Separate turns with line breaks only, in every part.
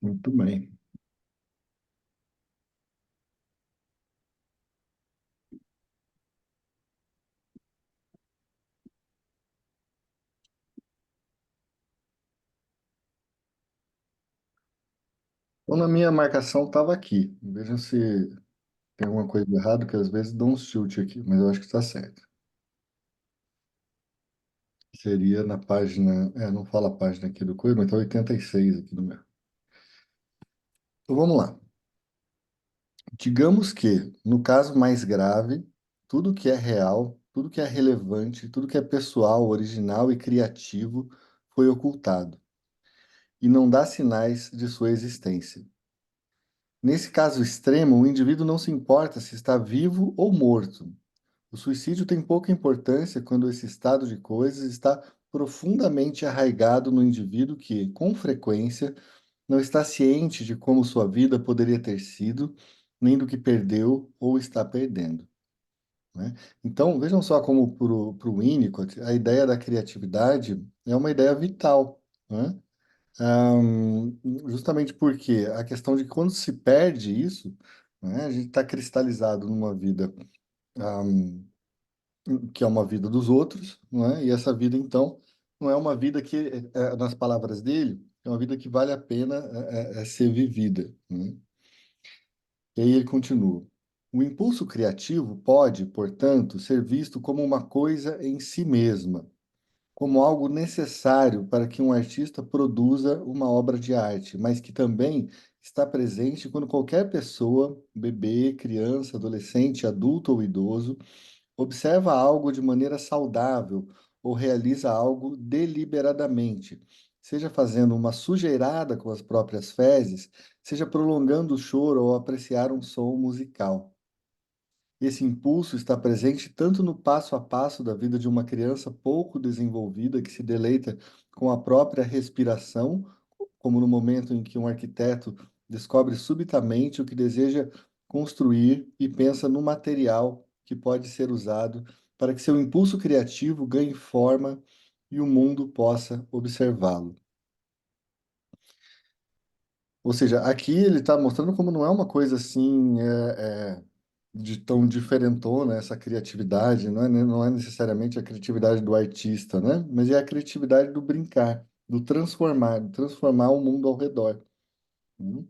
Muito bem. Então, na minha marcação estava aqui. Vejam se tem alguma coisa errada, que às vezes dá um chute aqui, mas eu acho que está certo. Seria na página. Não fala a página aqui do coisa, mas está 86 aqui no meu. Então vamos lá. Digamos que, no caso mais grave, tudo que é real, tudo que é relevante, tudo que é pessoal, original e criativo foi ocultado e não dá sinais de sua existência. Nesse caso extremo, o indivíduo não se importa se está vivo ou morto. O suicídio tem pouca importância quando esse estado de coisas está profundamente arraigado no indivíduo que, com frequência, não está ciente de como sua vida poderia ter sido, nem do que perdeu ou está perdendo, né? Então, vejam só como para o Winnicott, a ideia da criatividade é uma ideia vital, né? Justamente porque a questão de que quando se perde isso, né, a gente está cristalizado numa vida, que é uma vida dos outros, não é? E essa vida, então, não é uma vida que, nas palavras dele, é uma vida que vale a pena ser vivida, né? E aí ele continua. O impulso criativo pode, portanto, ser visto como uma coisa em si mesma, como algo necessário para que um artista produza uma obra de arte, mas que também está presente quando qualquer pessoa, bebê, criança, adolescente, adulto ou idoso, observa algo de maneira saudável ou realiza algo deliberadamente, seja fazendo uma sujeirada com as próprias fezes, seja prolongando o choro ou apreciar um som musical. Esse impulso está presente tanto no passo a passo da vida de uma criança pouco desenvolvida que se deleita com a própria respiração, como no momento em que um arquiteto descobre subitamente o que deseja construir e pensa no material que pode ser usado para que seu impulso criativo ganhe forma e o mundo possa observá-lo. Ou seja, aqui ele está mostrando como não é uma coisa assim de tão diferentona essa criatividade, não é necessariamente a criatividade do artista, né? Mas é a criatividade do brincar, do transformar, de transformar o mundo ao redor. Né?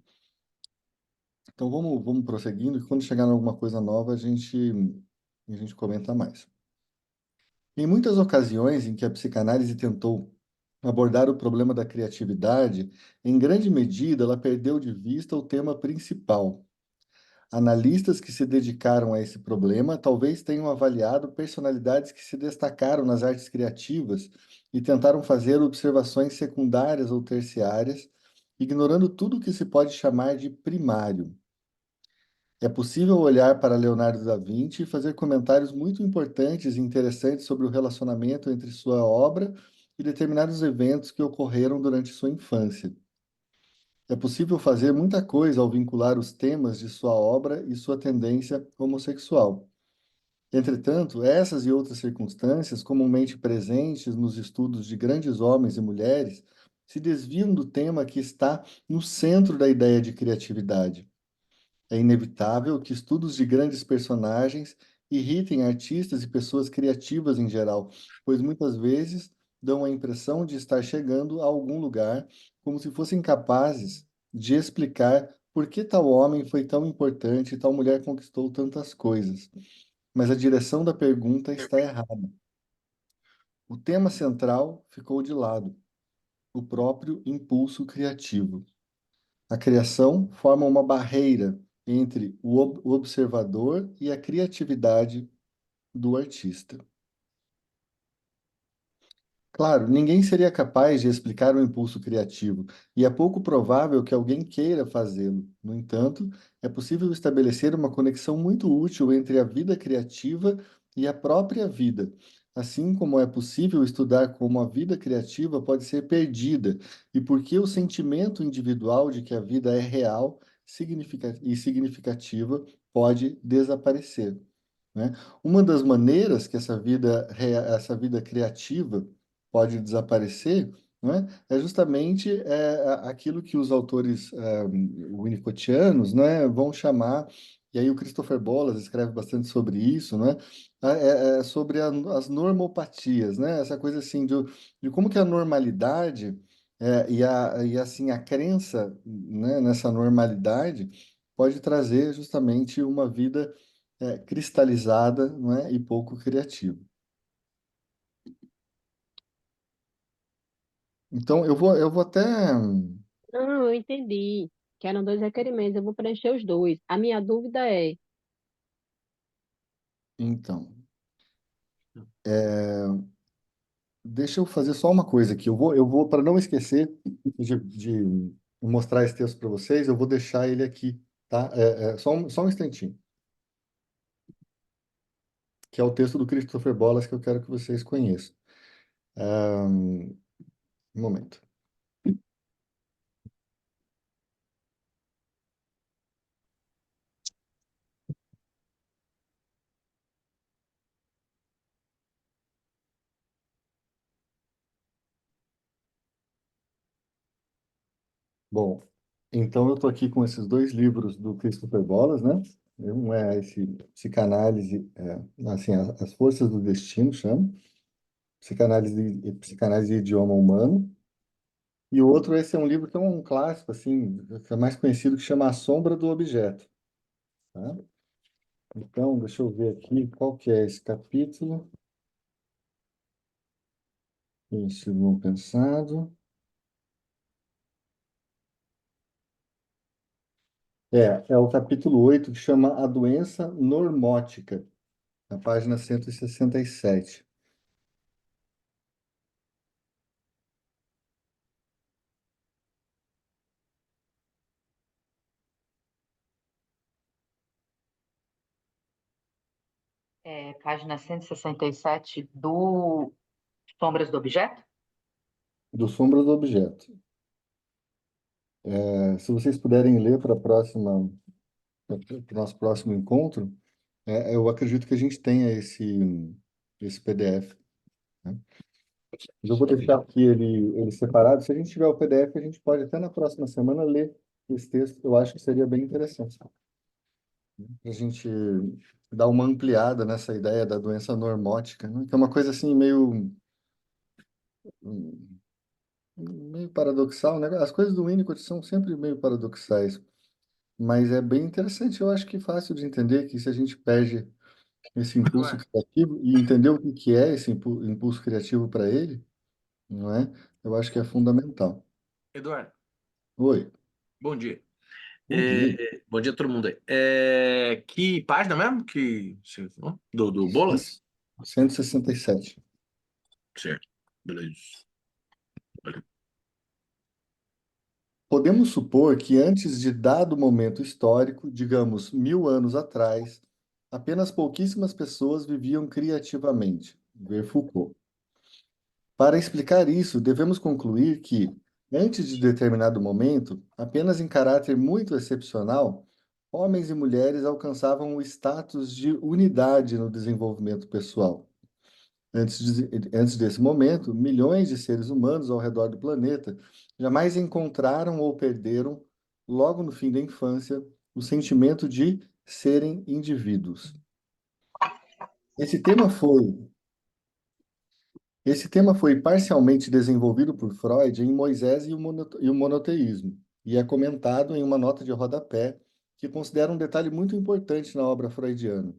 Então vamos prosseguindo, e quando chegar em alguma coisa nova, a gente comenta mais. Em muitas ocasiões em que a psicanálise tentou abordar o problema da criatividade, em grande medida ela perdeu de vista o tema principal. Analistas que se dedicaram a esse problema talvez tenham avaliado personalidades que se destacaram nas artes criativas e tentaram fazer observações secundárias ou terciárias, ignorando tudo o que se pode chamar de primário. É possível olhar para Leonardo da Vinci e fazer comentários muito importantes e interessantes sobre o relacionamento entre sua obra e determinados eventos que ocorreram durante sua infância. É possível fazer muita coisa ao vincular os temas de sua obra e sua tendência homossexual. Entretanto, essas e outras circunstâncias, comumente presentes nos estudos de grandes homens e mulheres, se desviam do tema que está no centro da ideia de criatividade. É inevitável que estudos de grandes personagens irritem artistas e pessoas criativas em geral, pois muitas vezes dão a impressão de estar chegando a algum lugar, como se fossem capazes de explicar por que tal homem foi tão importante e tal mulher conquistou tantas coisas. Mas a direção da pergunta está errada. O tema central ficou de lado, o próprio impulso criativo. A criação forma uma barreira entre o observador e a criatividade do artista. Claro, ninguém seria capaz de explicar o impulso criativo, e é pouco provável que alguém queira fazê-lo. No entanto, é possível estabelecer uma conexão muito útil entre a vida criativa e a própria vida, assim como é possível estudar como a vida criativa pode ser perdida e por que o sentimento individual de que a vida é real e significativa pode desaparecer, né? Uma das maneiras que essa vida criativa pode desaparecer né? É justamente aquilo que os autores winnicottianos, né, vão chamar, e aí o Christopher Bollas escreve bastante sobre isso, né? Sobre as normopatias, né? Essa coisa assim de como que a normalidade assim, a crença, né, nessa normalidade pode trazer justamente uma vida cristalizada, não é, e pouco criativa. Então, eu vou até.
Não, eu entendi que eram dois requerimentos, eu vou preencher os dois. A minha dúvida é,
Então, deixa eu fazer só uma coisa aqui. Eu vou para não esquecer de mostrar esse texto para vocês, eu vou deixar ele aqui, tá? Só um instantinho, que é o texto do Christopher Bollas que eu quero que vocês conheçam. Um momento. Bom, então eu estou aqui com esses dois livros do Christopher Bollas, né? Um é esse Psicanálise, assim, as Forças do Destino, chama. Psicanálise e Idioma Humano. E o outro, esse é um livro que é um clássico, assim, que é mais conhecido, que chama A Sombra do Objeto, tá? Então, deixa eu ver aqui qual que é esse capítulo. Isso, bom pensado. É o capítulo 8 que chama A Doença Normótica, na página 167.
Página 167 do Sombras do Objeto?
Do Sombra do Objeto. Se vocês puderem ler para para o nosso próximo encontro, eu acredito que a gente tenha esse PDF, né? Mas eu vou deixar aqui ele separado. Se a gente tiver o PDF, a gente pode até na próxima semana ler esse texto. Eu acho que seria bem interessante. A gente dar uma ampliada nessa ideia da doença normótica, né? Que é uma coisa assim meio paradoxal, né? As coisas do Winnicott são sempre meio paradoxais, mas é bem interessante. Eu acho que é fácil de entender que se a gente perde esse impulso
Eduardo,
criativo e entender o que que é esse impulso criativo para ele, não é? Eu acho que é fundamental.
Eduardo,
Oi,
bom dia.
bom dia.
Bom dia a todo mundo aí. Que página mesmo que você falou? Do Bolas?
167.
Certo. Beleza. Valeu.
Podemos supor que antes de dado momento histórico, digamos 1000 anos atrás, apenas pouquíssimas pessoas viviam criativamente. Ver Foucault. Para explicar isso, devemos concluir que, antes de determinado momento, apenas em caráter muito excepcional, homens e mulheres alcançavam o status de unidade no desenvolvimento pessoal. Antes desse momento, milhões de seres humanos ao redor do planeta jamais encontraram ou perderam, logo no fim da infância, o sentimento de serem indivíduos. Esse tema foi, esse tema foi parcialmente desenvolvido por Freud em Moisés e o monoteísmo, e é comentado em uma nota de rodapé que considera um detalhe muito importante na obra freudiana.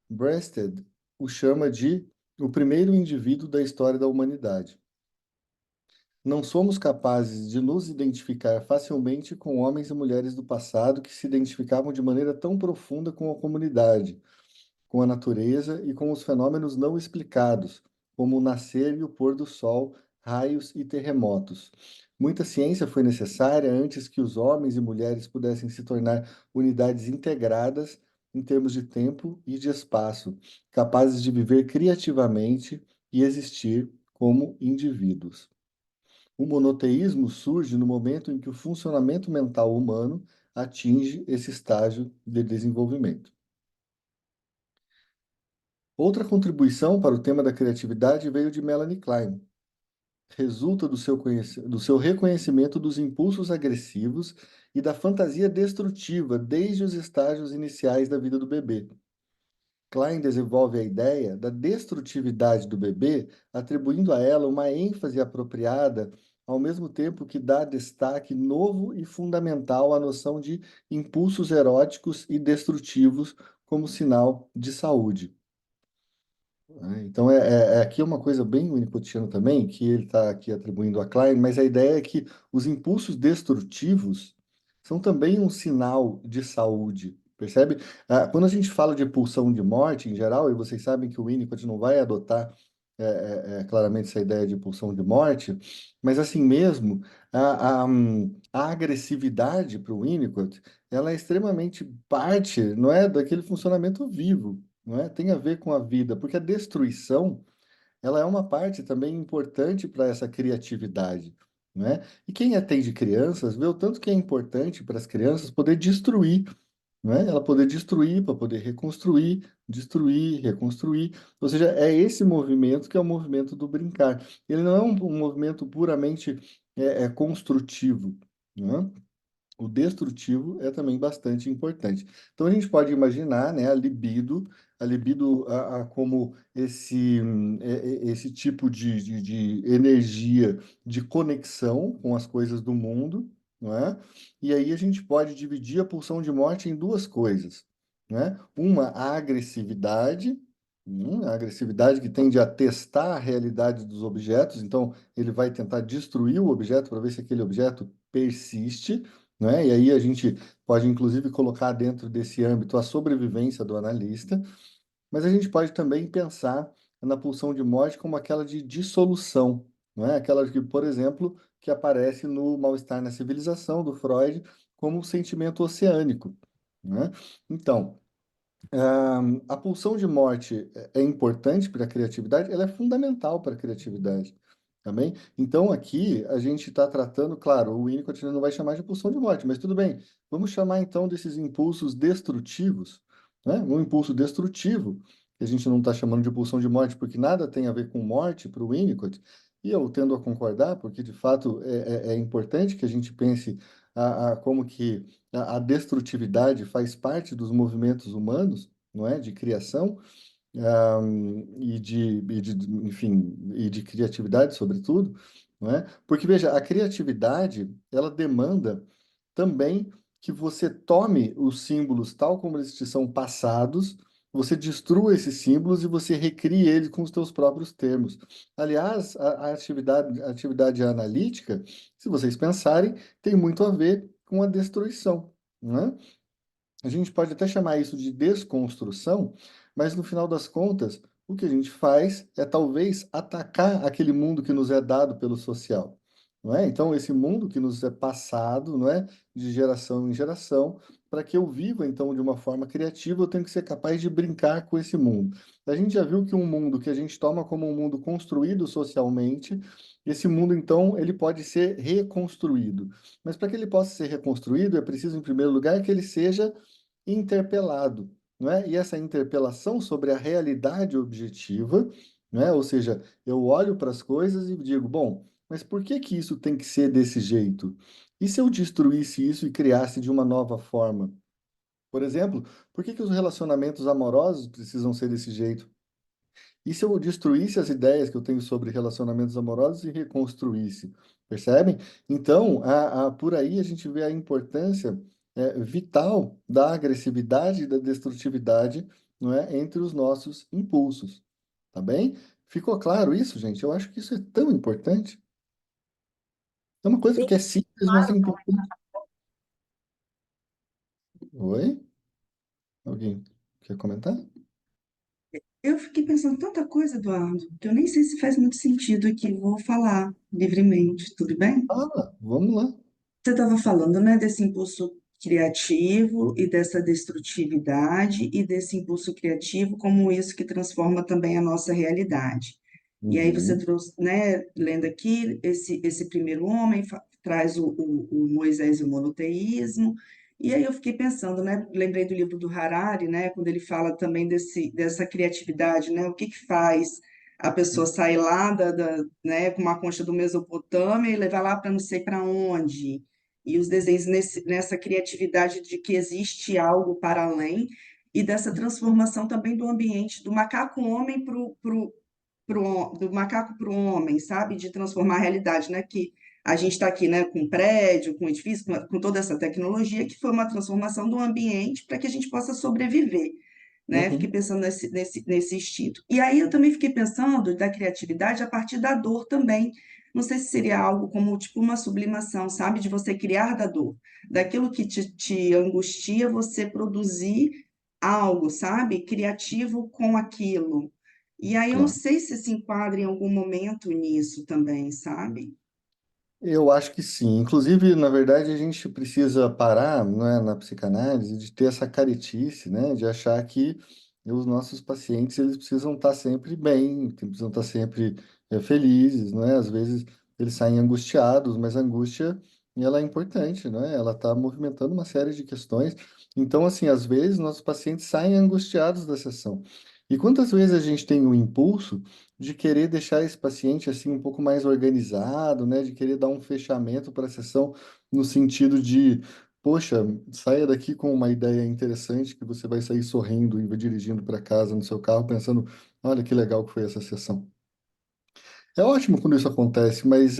Breasted o chama de o primeiro indivíduo da história da humanidade. Não somos capazes de nos identificar facilmente com homens e mulheres do passado que se identificavam de maneira tão profunda com a comunidade, com a natureza e com os fenômenos não explicados, como o nascer e o pôr do sol, raios e terremotos. Muita ciência foi necessária antes que os homens e mulheres pudessem se tornar unidades integradas em termos de tempo e de espaço, capazes de viver criativamente e existir como indivíduos. O monoteísmo surge no momento em que o funcionamento mental humano atinge esse estágio de desenvolvimento. Outra contribuição para o tema da criatividade veio de Melanie Klein. resulta do seu reconhecimento dos impulsos agressivos e da fantasia destrutiva desde os estágios iniciais da vida do bebê. Klein desenvolve a ideia da destrutividade do bebê, atribuindo a ela uma ênfase apropriada, ao mesmo tempo que dá destaque novo e fundamental à noção de impulsos eróticos e destrutivos como sinal de saúde. Então, aqui é uma coisa bem winnicottiana também, que ele está aqui atribuindo a Klein, mas a ideia é que os impulsos destrutivos são também um sinal de saúde, percebe? Quando a gente fala de pulsão de morte, em geral, e vocês sabem que o Winnicott não vai adotar claramente essa ideia de pulsão de morte, mas assim mesmo, a agressividade para o Winnicott, ela é extremamente parte, não é, daquele funcionamento vivo, não é? Tem a ver com a vida, porque a destruição, ela é uma parte também importante para essa criatividade, não é? E quem atende crianças vê o tanto que é importante para as crianças poder destruir, não é? Ela poder destruir para poder reconstruir, destruir, reconstruir. Ou seja, é esse movimento que é o movimento do brincar. Ele não é um movimento puramente construtivo, não é? O destrutivo é também bastante importante. Então a gente pode imaginar, né, a libido como esse tipo de energia de conexão com as coisas do mundo, não é? E aí a gente pode dividir a pulsão de morte em duas coisas, né? Uma, a agressividade que tende a testar a realidade dos objetos, então ele vai tentar destruir o objeto para ver se aquele objeto persiste, né? E aí a gente pode, inclusive, colocar dentro desse âmbito a sobrevivência do analista, mas a gente pode também pensar na pulsão de morte como aquela de dissolução, não é? Aquela que, por exemplo, que aparece no Mal-Estar na Civilização, do Freud, como um sentimento oceânico, né? Então, a pulsão de morte é importante para a criatividade, ela é fundamental para a criatividade, também. Então, aqui a gente está tratando, claro, o Winnicott não vai chamar de pulsão de morte, mas tudo bem. Vamos chamar então desses impulsos destrutivos, né? Um impulso destrutivo, que a gente não está chamando de pulsão de morte, porque nada tem a ver com morte para o Winnicott, e eu tendo a concordar, porque de fato é importante que a gente pense como que a destrutividade faz parte dos movimentos humanos, não é? De criação, enfim, e de criatividade, sobretudo, não é? Porque, veja, a criatividade, ela demanda também que você tome os símbolos tal como eles te são passados, você destrua esses símbolos e você recrie eles com os teus próprios termos. Aliás, a atividade analítica, se vocês pensarem, tem muito a ver com a destruição, né? A gente pode até chamar isso de desconstrução, mas no final das contas, o que a gente faz é talvez atacar aquele mundo que nos é dado pelo social, não é? Então, esse mundo que nos é passado, não é? De geração em geração, para que eu viva, então, de uma forma criativa, eu tenho que ser capaz de brincar com esse mundo. A gente já viu que um mundo que a gente toma como um mundo construído socialmente, esse mundo, então, ele pode ser reconstruído. Mas para que ele possa ser reconstruído, é preciso, em primeiro lugar, que ele seja interpelado, não é? E essa interpelação sobre a realidade objetiva, não é? Ou seja, eu olho para as coisas e digo, bom, mas por que que isso tem que ser desse jeito? E se eu destruísse isso e criasse de uma nova forma? Por exemplo, por que que os relacionamentos amorosos precisam ser desse jeito? E se eu destruísse as ideias que eu tenho sobre relacionamentos amorosos e reconstruísse? Percebem? Então, por aí a gente vê a importância vital da agressividade e da destrutividade, não é, entre os nossos impulsos. Tá bem? Ficou claro isso, gente? Eu acho que isso é tão importante. É uma coisa
Sim,
que é simples, mas é
Claro,
importante. Oi? Alguém quer comentar?
Eu fiquei pensando tanta coisa, Eduardo, que eu nem sei se faz muito sentido aqui. Vou falar livremente, tudo bem?
Ah, vamos lá.
Você estava falando, né, desse impulso criativo e dessa destrutividade e desse impulso criativo como isso que transforma também a nossa realidade. E aí você
Uhum.
trouxe, né, lendo aqui, esse primeiro homem traz o Moisés e o monoteísmo, e aí eu fiquei pensando, né, lembrei do livro do Harari, né, quando ele fala também dessa criatividade, né, o que que faz a pessoa sai lá né, com uma concha do Mesopotâmia e levar lá para não sei para onde. E os desenhos nessa criatividade de que existe algo para além e dessa transformação também do ambiente do macaco homem do macaco para o homem, sabe? De transformar a realidade, né? Que a gente está aqui, né, com prédio, com edifício, com toda essa tecnologia, que foi uma transformação do ambiente para que a gente possa sobreviver, né? Fiquei
Uhum,
pensando nesse instinto. E aí eu também fiquei pensando da criatividade a partir da dor também. Não sei se seria algo como tipo uma sublimação, sabe? De você criar da dor, daquilo que te angustia, você produzir algo, sabe? Criativo com aquilo. E aí eu não
claro.
sei se enquadra em algum momento nisso também, sabe?
Eu acho que sim. Inclusive, na verdade, a gente precisa parar, né, na psicanálise de ter essa caretice, né, de achar que os nossos pacientes eles precisam estar sempre bem, precisam estar sempre felizes, né? Às vezes eles saem angustiados, mas a angústia ela é importante, né? Ela está movimentando uma série de questões. Então, assim, às vezes nossos pacientes saem angustiados da sessão. E quantas vezes a gente tem o impulso de querer deixar esse paciente assim um pouco mais organizado, né? De querer dar um fechamento para a sessão no sentido de, poxa, saia daqui com uma ideia interessante que você vai sair sorrindo e vai dirigindo para casa no seu carro pensando, olha que legal que foi essa sessão. É ótimo quando isso acontece, mas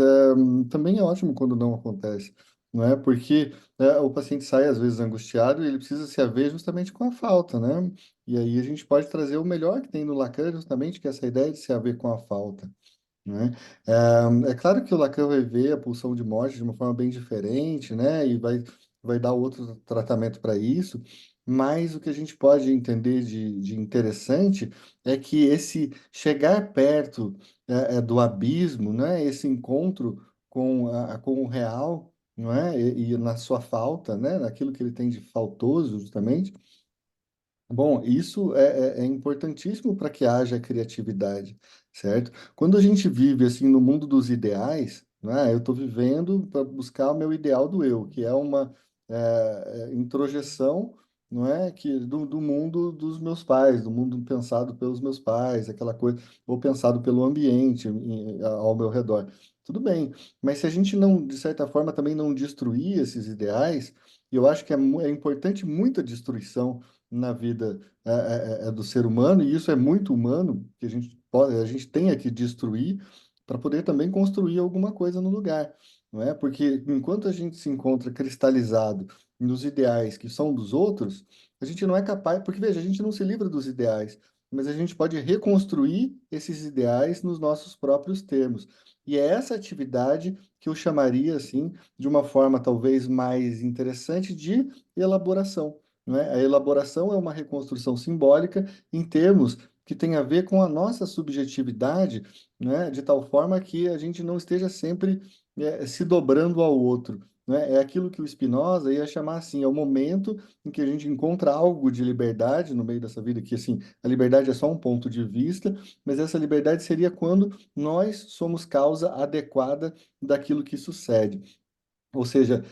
também é ótimo quando não acontece, não é? Porque o paciente sai às vezes angustiado e ele precisa se haver justamente com a falta, né? E aí a gente pode trazer o melhor que tem no Lacan, justamente que é essa ideia de se haver com a falta, né? É claro que o Lacan vai ver a pulsão de morte de uma forma bem diferente, né? E vai dar outro tratamento para isso, mas o que a gente pode entender de interessante é que esse chegar perto do abismo, né? Esse encontro com o real, não é? E na sua falta, né? Naquilo que ele tem de faltoso, justamente. Bom, isso é importantíssimo para que haja criatividade, certo? Quando a gente vive assim no mundo dos ideais, né, eu estou vivendo para buscar o meu ideal do eu, que é uma introjeção, não é, que do mundo dos meus pais, do mundo pensado pelos meus pais, aquela coisa, ou pensado pelo ambiente ao meu redor. Tudo bem, mas se a gente não, de certa forma, também não destruir esses ideais, e eu acho que é importante muita destruição na vida do ser humano, e isso é muito humano, que a gente tenha que destruir para poder também construir alguma coisa no lugar, não é? Porque enquanto a gente se encontra cristalizado nos ideais que são dos outros, a gente não é capaz, porque veja, a gente não se livra dos ideais, mas a gente pode reconstruir esses ideais nos nossos próprios termos. E é essa atividade que eu chamaria, assim, de uma forma talvez mais interessante de elaboração, não é? A elaboração é uma reconstrução simbólica em termos que tem a ver com a nossa subjetividade, né? De tal forma que a gente não esteja sempre se dobrando ao outro, né? É aquilo que o Spinoza ia chamar assim, é o momento em que a gente encontra algo de liberdade no meio dessa vida, que assim, a liberdade é só um ponto de vista, mas essa liberdade seria quando nós somos causa adequada daquilo que sucede. Ou seja,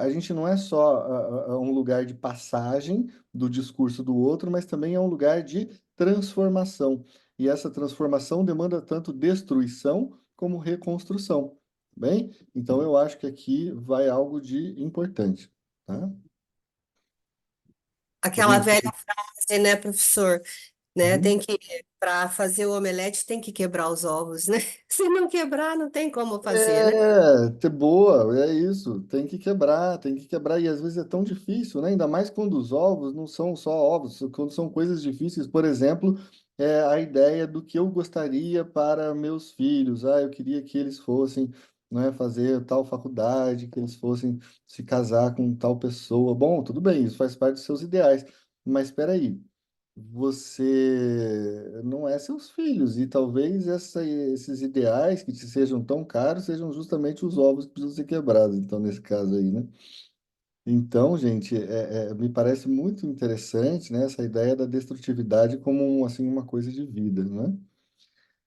a gente não é só um lugar de passagem do discurso do outro, mas também é um lugar de transformação. E essa transformação demanda tanto destruição como reconstrução. Bem, então eu acho que aqui vai algo de importante, tá?
Aquela
Alguém?
velha frase, né, professor? Né,
Uhum.
tem que, para fazer o omelete, tem que quebrar os ovos, né? Se não quebrar, não tem como fazer, né?
Boa, é isso. Tem que quebrar, e às vezes é tão difícil, né? Ainda mais quando os ovos não são só ovos, quando são coisas difíceis. Por exemplo, a ideia do que eu gostaria para meus filhos. Ah, eu queria que eles fossem, né, fazer tal faculdade, que eles fossem se casar com tal pessoa. Bom, tudo bem, isso faz parte dos seus ideais. Mas espera aí, você não é seus filhos, e talvez esses ideais que te sejam tão caros sejam justamente os ovos que precisam ser quebrados, então, nesse caso aí, né? Então, gente, me parece muito interessante, né, essa ideia da destrutividade como assim, uma coisa de vida, né?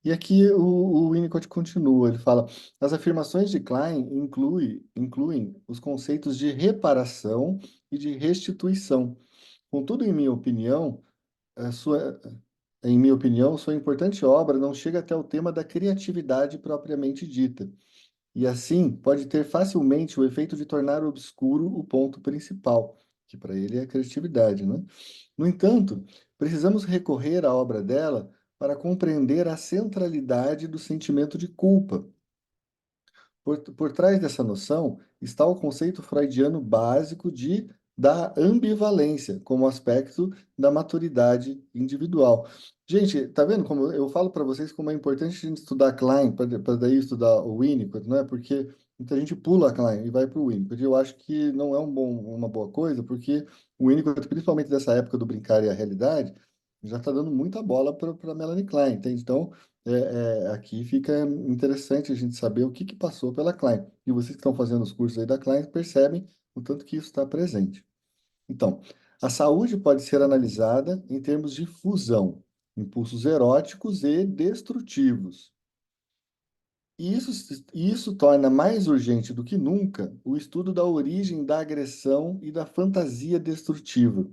E aqui o Winnicott continua, ele fala, as afirmações de Klein incluem os conceitos de reparação e de restituição. Contudo, em minha opinião, a sua em minha opinião, sua importante obra não chega até o tema da criatividade propriamente dita, e assim pode ter facilmente o efeito de tornar obscuro o ponto principal, que para ele é a criatividade, né? No entanto, precisamos recorrer à obra dela para compreender a centralidade do sentimento de culpa. Por trás dessa noção está o conceito freudiano básico da ambivalência como aspecto da maturidade individual. Gente, tá vendo como eu falo para vocês como é importante a gente estudar Klein para daí estudar o Winnicott, não é? Porque muita gente pula Klein e vai para o Winnicott. Eu acho que não é uma boa coisa, porque o Winnicott, principalmente dessa época do Brincar e a Realidade, já está dando muita bola para Melanie Klein, entende? Então, aqui fica interessante a gente saber o que que passou pela Klein. E vocês que estão fazendo os cursos aí da Klein percebem o tanto que isso está presente. Então, a saúde pode ser analisada em termos de fusão, impulsos eróticos e destrutivos. E isso torna mais urgente do que nunca o estudo da origem da agressão e da fantasia destrutiva.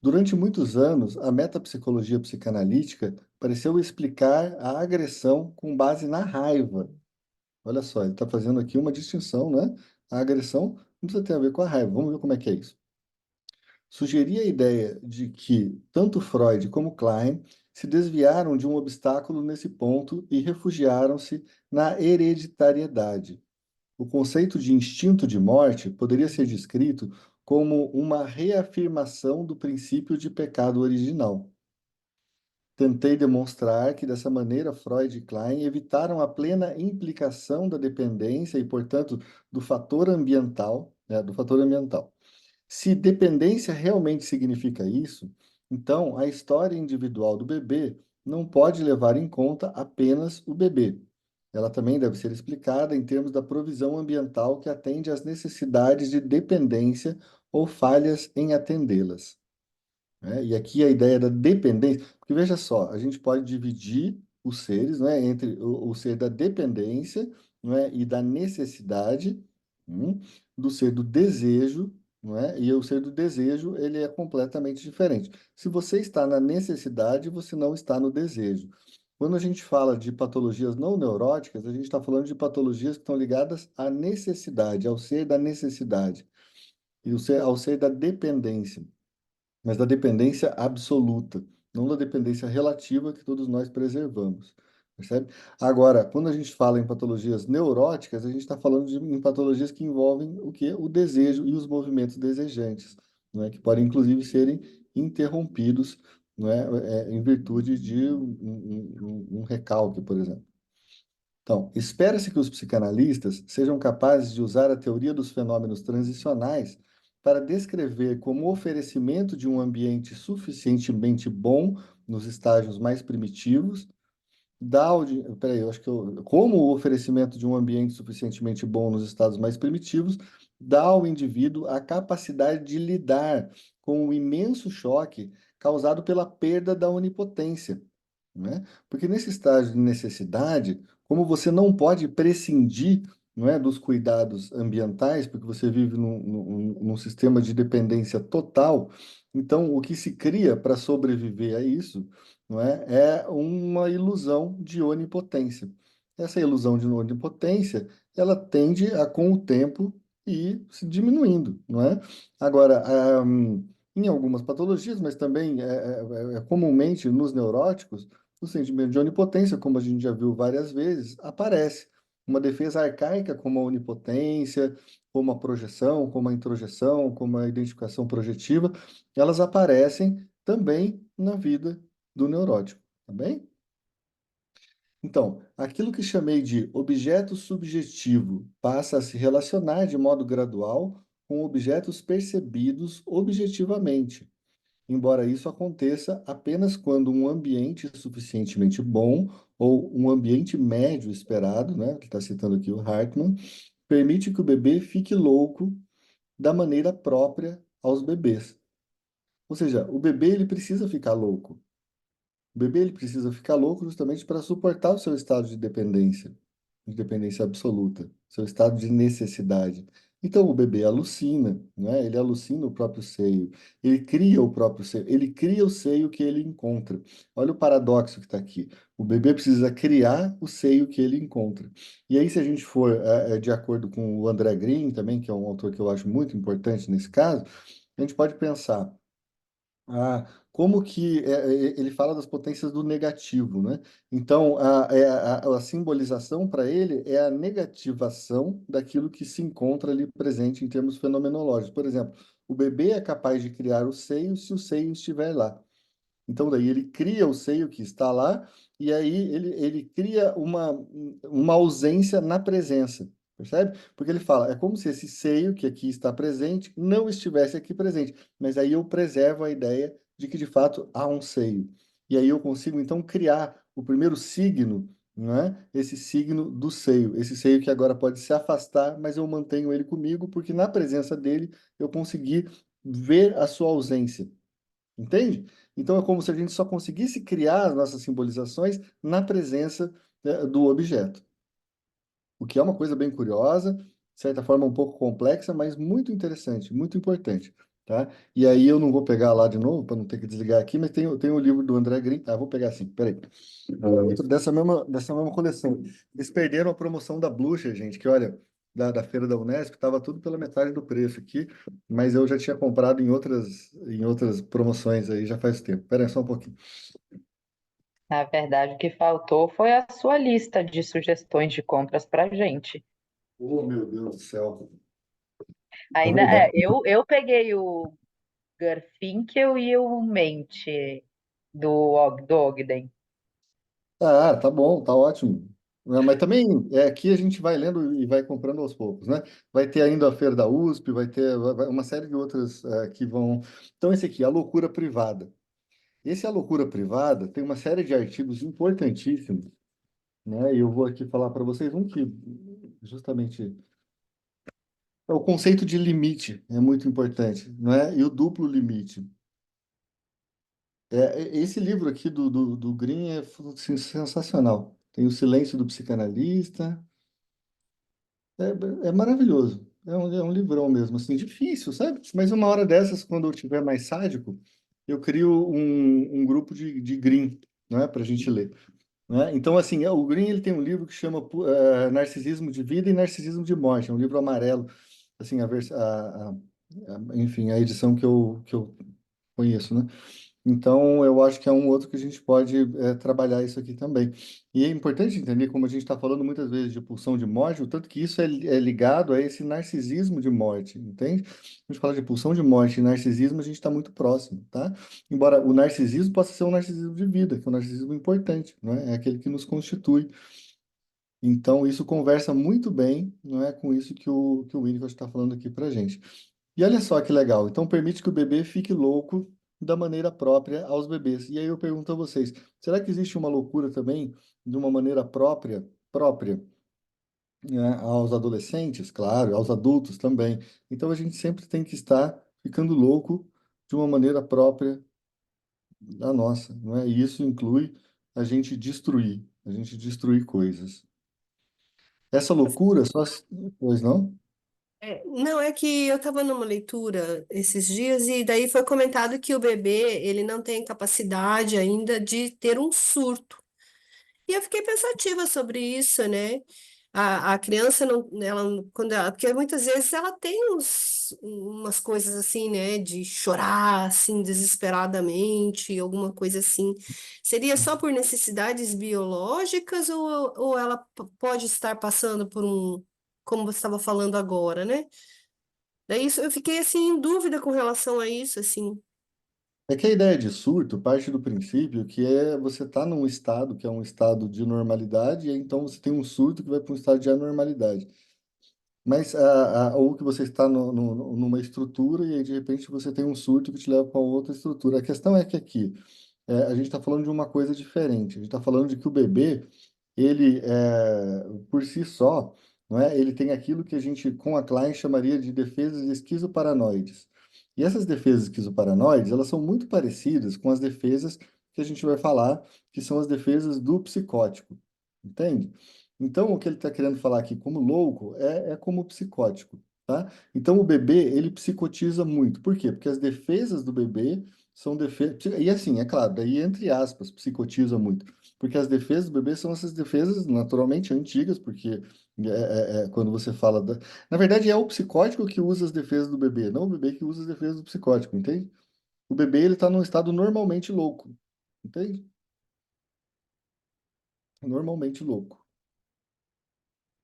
Durante muitos anos, a metapsicologia psicanalítica pareceu explicar a agressão com base na raiva. Olha só, ele está fazendo aqui uma distinção, né? A agressão não precisa ter a ver com a raiva. Vamos ver como é que é isso. Sugeria a ideia de que tanto Freud como Klein se desviaram de um obstáculo nesse ponto e refugiaram-se na hereditariedade. O conceito de instinto de morte poderia ser descrito como uma reafirmação do princípio de pecado original. Tentei demonstrar que, dessa maneira, Freud e Klein evitaram a plena implicação da dependência e, portanto, do fator ambiental, né, do fator ambiental. Se dependência realmente significa isso, então a história individual do bebê não pode levar em conta apenas o bebê. Ela também deve ser explicada em termos da provisão ambiental que atende às necessidades de dependência ou falhas em atendê-las, né? E aqui a ideia da dependência, porque veja só, a gente pode dividir os seres, né, entre o ser da dependência, né, e da necessidade, do ser do desejo, não é? E o ser do desejo, ele é completamente diferente. Se você está na necessidade, você não está no desejo. Quando a gente fala de patologias não neuróticas, a gente está falando de patologias que estão ligadas à necessidade, ao ser da necessidade, e ao ser da dependência, mas da dependência absoluta, não da dependência relativa que todos nós preservamos, percebe? Agora, quando a gente fala em patologias neuróticas, a gente está falando em patologias que envolvem o quê? O desejo e os movimentos desejantes, não é? Que podem, inclusive, serem interrompidos, não é? Em virtude de um recalque, por exemplo. Então, espera-se que os psicanalistas sejam capazes de usar a teoria dos fenômenos transicionais para descrever como oferecimento de um ambiente suficientemente bom nos estágios mais primitivos, peraí, eu acho que como o oferecimento de um ambiente suficientemente bom nos estados mais primitivos dá ao indivíduo a capacidade de lidar com o imenso choque causado pela perda da onipotência, né? Porque nesse estágio de necessidade, como você não pode prescindir, não é, dos cuidados ambientais, porque você vive num sistema de dependência total, então o que se cria para sobreviver a isso, não é uma ilusão de onipotência. Essa ilusão de onipotência, ela tende a, com o tempo, ir se diminuindo, não é? Agora, em algumas patologias, mas também comumente nos neuróticos, o sentimento de onipotência, como a gente já viu várias vezes, aparece. Uma defesa arcaica, como a onipotência, como a projeção, como a introjeção, como a identificação projetiva, elas aparecem também na vida do neurótico, tá bem? Então, aquilo que chamei de objeto subjetivo passa a se relacionar de modo gradual com objetos percebidos objetivamente, embora isso aconteça apenas quando um ambiente suficientemente bom ou um ambiente médio esperado, né, que está citando aqui o Hartmann, permite que o bebê fique louco da maneira própria aos bebês. Ou seja, o bebê ele precisa ficar louco. O bebê ele precisa ficar louco justamente para suportar o seu estado de dependência absoluta, seu estado de necessidade. Então o bebê alucina, né? Ele alucina o próprio seio, ele cria o próprio seio, ele cria o seio que ele encontra. Olha o paradoxo que está aqui. O bebê precisa criar o seio que ele encontra. E aí, se a gente for de acordo com o André Green também, que é um autor que eu acho muito importante nesse caso, a gente pode pensar. Como que ele fala das potências do negativo, né? Então, a simbolização para ele é a negativação daquilo que se encontra ali presente em termos fenomenológicos. Por exemplo, o bebê é capaz de criar o seio se o seio estiver lá. Então, daí ele cria o seio que está lá, e aí ele cria uma ausência na presença, percebe? Porque ele fala, é como se esse seio que aqui está presente não estivesse aqui presente, mas aí eu preservo a ideia de que de fato há um seio. E aí eu consigo então criar o primeiro signo, não é? Esse signo do seio, esse seio que agora pode se afastar, mas eu mantenho ele comigo, porque na presença dele eu consegui ver a sua ausência. Entende? Então é como se a gente só conseguisse criar as nossas simbolizações na presença, do objeto, o que é uma coisa bem curiosa, de certa forma um pouco complexa, mas muito interessante, muito importante, tá? E aí eu não vou pegar lá de novo para não ter que desligar aqui, mas tem o livro do André Green, vou pegar assim, peraí. Outro dessa mesma coleção. Eles perderam a promoção da Blucher, gente, que olha, da feira da Unesp, estava tudo pela metade do preço aqui, mas eu já tinha comprado em outras promoções aí já faz tempo. Pera aí só um pouquinho.
Na verdade, o que faltou foi a sua lista de sugestões de compras para gente.
Oh, meu Deus do céu. É
Ainda
verdade.
eu peguei o Garfinkel e o Mente do Ogden.
Tá bom, tá ótimo. Mas também aqui a gente vai lendo e vai comprando aos poucos, né? Vai ter ainda a Feira da USP, vai ter uma série de outras que vão. Então, esse aqui, A Loucura Privada. Esse A Loucura Privada tem uma série de artigos importantíssimos, né? E eu vou aqui falar para vocês um que justamente é o conceito de limite, é muito importante, não é? E o duplo limite. Esse livro aqui do Green é assim, sensacional. Tem O Silêncio do Psicanalista. É maravilhoso. É um livrão mesmo, assim, difícil, sabe? Mas uma hora dessas, quando eu tiver mais sádico, eu crio um grupo de Green, não é? Para a gente ler. Né? Então, assim, o Green ele tem um livro que chama Narcisismo de Vida e Narcisismo de Morte. É um livro amarelo, assim, enfim, a edição que eu conheço, né? Então, eu acho que é um outro que a gente pode trabalhar isso aqui também. E é importante entender, como a gente está falando muitas vezes de pulsão de morte, o tanto que isso é ligado a esse narcisismo de morte, entende? A gente fala de pulsão de morte e narcisismo, a gente está muito próximo, tá? Embora o narcisismo possa ser um narcisismo de vida, que é um narcisismo importante, não é? É aquele que nos constitui. Então, isso conversa muito bem, não é, com isso que o Winnicott está falando aqui para gente. E olha só que legal. Então, permite que o bebê fique louco da maneira própria aos bebês. E aí eu pergunto a vocês, será que existe uma loucura também de uma maneira própria, né, aos adolescentes? Claro, aos adultos também. Então, a gente sempre tem que estar ficando louco de uma maneira própria da nossa, não é? E isso inclui a gente destruir coisas. Essa loucura só. Pois não?
Não, é que eu estava numa leitura esses dias e daí foi comentado que o bebê, ele não tem capacidade ainda de ter um surto. E eu fiquei pensativa sobre isso, né? A criança não, ela, porque muitas vezes ela tem umas coisas assim, né? De chorar assim desesperadamente, alguma coisa assim. Seria só por necessidades biológicas ou ela pode estar passando por como você estava falando agora, né? Daí isso, eu fiquei assim em dúvida com relação a isso, assim.
É que a ideia de surto parte do princípio que você está num estado que é um estado de normalidade, e aí, então você tem um surto que vai para um estado de anormalidade. Mas, ou que você está numa estrutura e aí, de repente, você tem um surto que te leva para outra estrutura. A questão é que aqui, a gente está falando de uma coisa diferente. A gente está falando de que o bebê, ele, por si só, não é? Ele tem aquilo que a gente, com a Klein, chamaria de defesas esquizoparanoides. E essas defesas esquizoparanoides, elas são muito parecidas com as defesas que a gente vai falar, que são as defesas do psicótico, entende? Então, o que ele está querendo falar aqui como louco é como psicótico. tá? Então o bebê, ele psicotiza muito. Por quê? Porque as defesas do bebê são defesas... E assim, é claro, daí entre aspas, psicotiza muito. Porque as defesas do bebê são essas defesas naturalmente antigas, porque quando você fala da... Na verdade, é o psicótico que usa as defesas do bebê, não o bebê que usa as defesas do psicótico, entende? O bebê, ele está num estado normalmente louco, entende? Normalmente louco.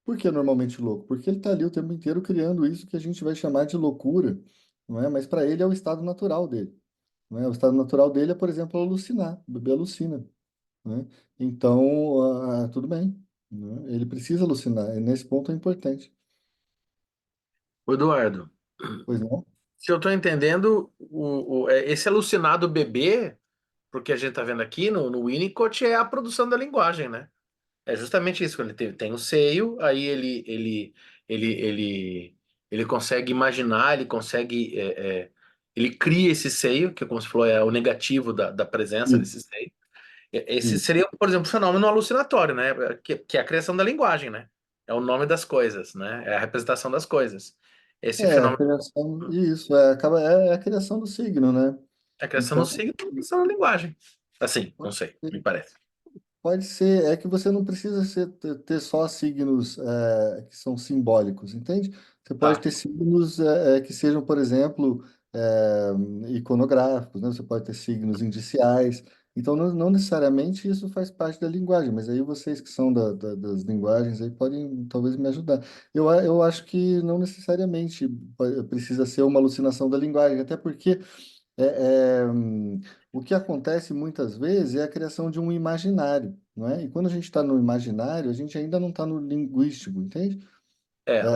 Por que normalmente louco? Porque ele está ali o tempo inteiro criando isso que a gente vai chamar de loucura, não é? Mas para ele é o estado natural dele, não é? O estado natural dele é, por exemplo, alucinar. O bebê alucina, né? Então, tudo bem, né? Ele precisa alucinar. E nesse ponto é importante.
Ô, Eduardo,
Pois não?
se eu estou entendendo, esse alucinado bebê, porque a gente está vendo aqui no Winnicott, é a produção da linguagem, né? É justamente isso, quando tem o seio, aí ele consegue imaginar, ele consegue, ele cria esse seio, que como você falou, é o negativo da presença
Isso,
desse seio. Esse
isso.
seria, por exemplo, um fenômeno alucinatório, né? Que é a criação da linguagem, né? É o nome das coisas, né? É a representação das coisas. Esse
É, a
fenômeno
criação, isso, é a criação do signo, né?
é a criação do
Então,
signo e a criação da linguagem. Assim, não sei, me parece.
pode ser, é que você não precisa ter só signos que são simbólicos, entende? Você pode
Tá.
ter signos que sejam, por exemplo, é, iconográficos, né? Você pode ter signos indiciais. Então, não necessariamente isso faz parte da linguagem, mas aí vocês que são das linguagens aí podem talvez me ajudar. Eu acho que não necessariamente precisa ser uma alucinação da linguagem, até porque o que acontece muitas vezes é a criação de um imaginário, não é? E quando a gente está no imaginário, a gente ainda não está no linguístico, entende?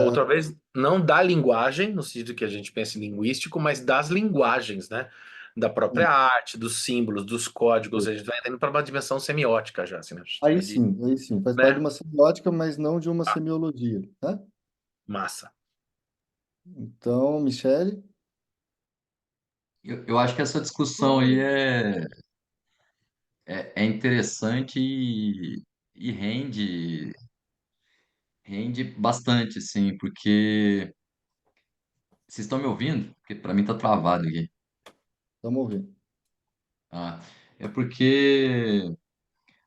Ou talvez não da linguagem, no sentido que a gente pensa em linguístico, mas das linguagens, né? Da própria arte, dos símbolos, dos códigos, a gente vai indo para uma dimensão semiótica já, assim, né?
Aí sim, faz parte de
Né?
uma semiótica, mas não de uma
Ah,
semiologia, tá?
massa.
Então, Michele,
Eu acho que essa discussão aí é interessante e rende bastante, assim, porque vocês estão me ouvindo? Porque para mim tá travado aqui.
vamos ouvir.
Ah, é porque,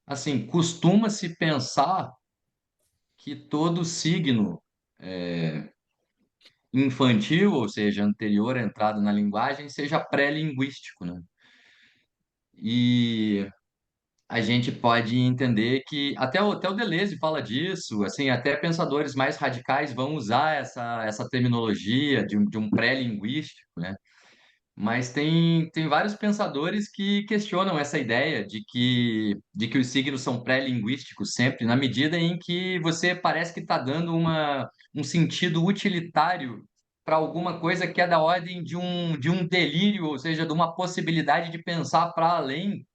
assim, costuma-se pensar que todo signo infantil, ou seja, anterior à entrada na linguagem, seja pré-linguístico, né? E a gente pode entender que até o Deleuze fala disso, assim, até pensadores mais radicais vão usar essa terminologia de um pré-linguístico, né? Mas tem vários pensadores que questionam essa ideia de que os signos são pré-linguísticos sempre, na medida em que você parece que está dando um sentido utilitário para alguma coisa que é da ordem de um delírio, ou seja, de uma possibilidade de pensar para além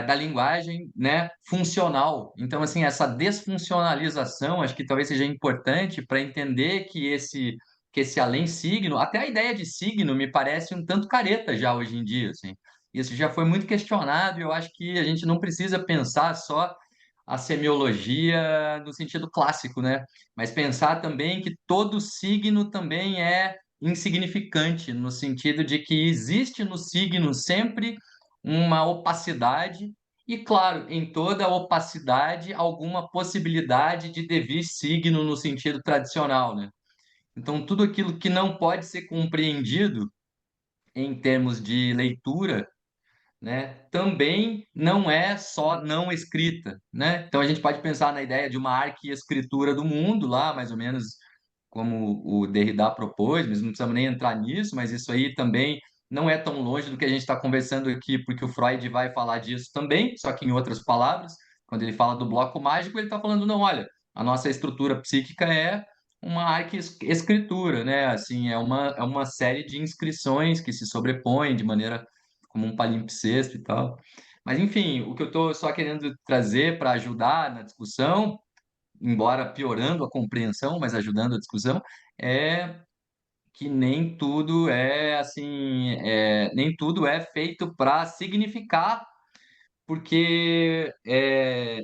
da linguagem, né, funcional. Então, assim, essa desfuncionalização, acho que talvez seja importante para entender que esse além signo, até a ideia de signo me parece um tanto careta já hoje em dia, assim. Isso já foi muito questionado e eu acho que a gente não precisa pensar só a semiologia no sentido clássico, né? Mas pensar também que todo signo também é insignificante, no sentido de que existe no signo sempre uma opacidade, e, claro, em toda opacidade, alguma possibilidade de devir signo no sentido tradicional, né? Então, tudo aquilo que não pode ser compreendido em termos de leitura, né, também não é só não escrita, né? Então, a gente pode pensar na ideia de uma arquiescritura do mundo, lá, mais ou menos como o Derrida propôs, mas não precisamos nem entrar nisso, mas isso aí também não é tão longe do que a gente está conversando aqui, porque o Freud vai falar disso também, só que em outras palavras, quando ele fala do bloco mágico, ele está falando, não, olha, a nossa estrutura psíquica é uma arquiescritura, né? Assim, é uma série de inscrições que se sobrepõem de maneira como um palimpsesto e tal. Mas, enfim, o que eu estou só querendo trazer para ajudar na discussão, embora piorando a compreensão, mas ajudando a discussão, é que nem tudo é assim, nem tudo é feito para significar, porque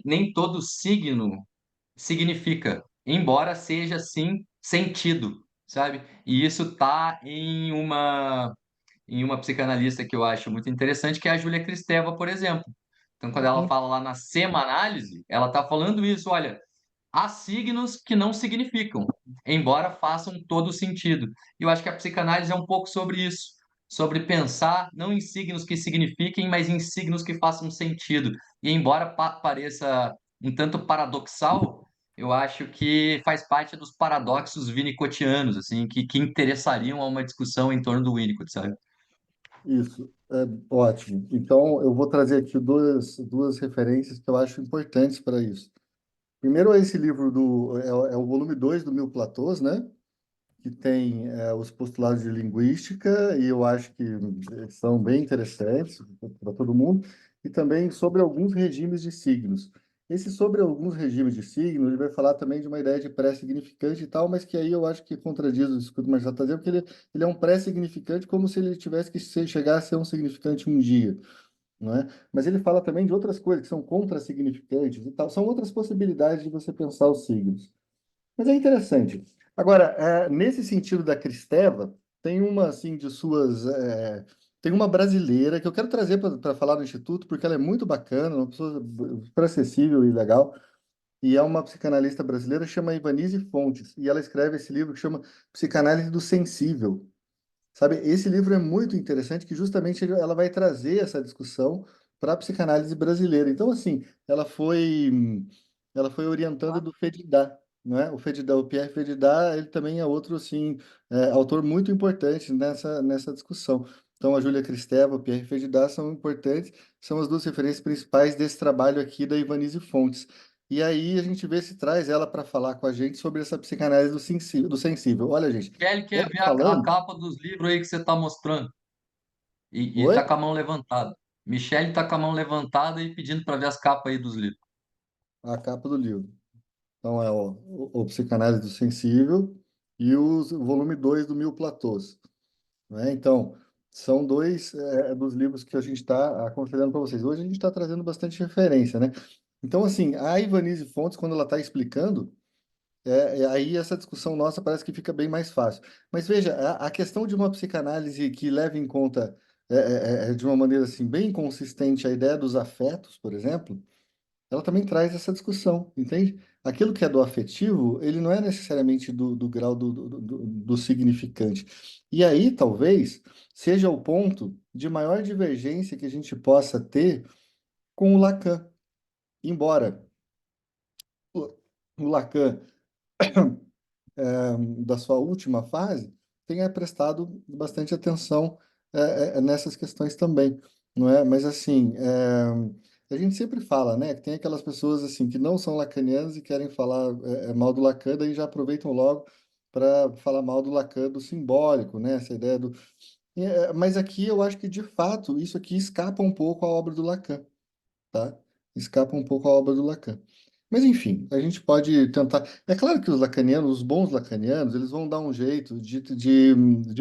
nem todo signo significa, embora seja sim sentido. sabe? E isso tá em uma psicanalista que eu acho muito interessante, que é a Júlia Kristeva, por exemplo. Então, quando ela
Uhum.
fala lá na sema-análise, ela está falando isso, olha, há signos que não significam, embora façam todo sentido. E eu acho que a psicanálise é um pouco sobre isso, sobre pensar não em signos que signifiquem, mas em signos que façam sentido. E embora pareça um tanto paradoxal, eu acho que faz parte dos paradoxos winnicottianos, assim, que interessariam a uma discussão em torno do Winnicott, sabe?
Isso, é ótimo. Então, eu vou trazer aqui duas referências que eu acho importantes para isso. Primeiro é esse livro é o volume 2 do Mil Platôs, né? Que tem os postulados de linguística, e eu acho que são bem interessantes para todo mundo, e também sobre alguns regimes de signos. Esse sobre alguns regimes de signos, ele vai falar também de uma ideia de pré-significante e tal, mas que aí eu acho que contradiz o que o Marcelo está dizendo, porque ele é um pré-significante como se ele tivesse que chegar a ser um significante um dia, não é? Mas ele fala também de outras coisas que são contra-significantes e tal, são outras possibilidades de você pensar os signos. Mas é interessante. Agora, nesse sentido da Cristeva, tem uma assim de suas, tem uma brasileira que eu quero trazer para falar no Instituto, porque ela é muito bacana, uma pessoa super acessível e legal, e é uma psicanalista brasileira, chama Ivanise Fontes, e ela escreve esse livro que chama Psicanálise do Sensível. Sabe, esse livro é muito interessante, que justamente ela vai trazer essa discussão para a psicanálise brasileira. Então, assim, ela foi orientando do Fedidá, não é? O Fedidá, o Pierre Fedidá, ele também é outro, assim, autor muito importante nessa discussão. Então, a Júlia Kristeva, o Pierre Fedidá são importantes, são as duas referências principais desse trabalho aqui da Ivanise Fontes. E aí a gente vê se traz ela para falar com a gente sobre essa psicanálise do sensível. Olha, gente,
Kelly quer
ela
ver a
falando.
capa dos livros aí que você está mostrando e
Oi?
tá com a mão levantada. Michele tá com a mão levantada e pedindo para ver as capas aí dos livros.
A capa do livro. Então é o Psicanálise do Sensível e o volume 2 do Mil Platôs, né? Então, são dois dos livros que a gente está aconselhando para vocês. Hoje a gente está trazendo bastante referência, né? Então, assim, a Ivanise Fontes, quando ela está explicando, aí essa discussão nossa parece que fica bem mais fácil. Mas veja, a questão de uma psicanálise que leve em conta, de uma maneira assim, bem consistente, a ideia dos afetos, por exemplo, ela também traz essa discussão, entende? Aquilo que é do afetivo, ele não é necessariamente do grau do significante. E aí, talvez, seja o ponto de maior divergência que a gente possa ter com o Lacan. Embora o Lacan, da sua última fase, tenha prestado bastante atenção nessas questões também, não é? Mas assim, a gente sempre fala, né, que tem aquelas pessoas assim que não são lacanianas e querem falar mal do Lacan, daí já aproveitam logo para falar mal do Lacan do simbólico, né? Essa ideia do. Mas aqui eu acho que de fato isso aqui escapa um pouco à obra do Lacan, tá? Escapa um pouco à obra do Lacan. Mas, enfim, a gente pode tentar. É claro que os lacanianos, os bons lacanianos, eles vão dar um jeito de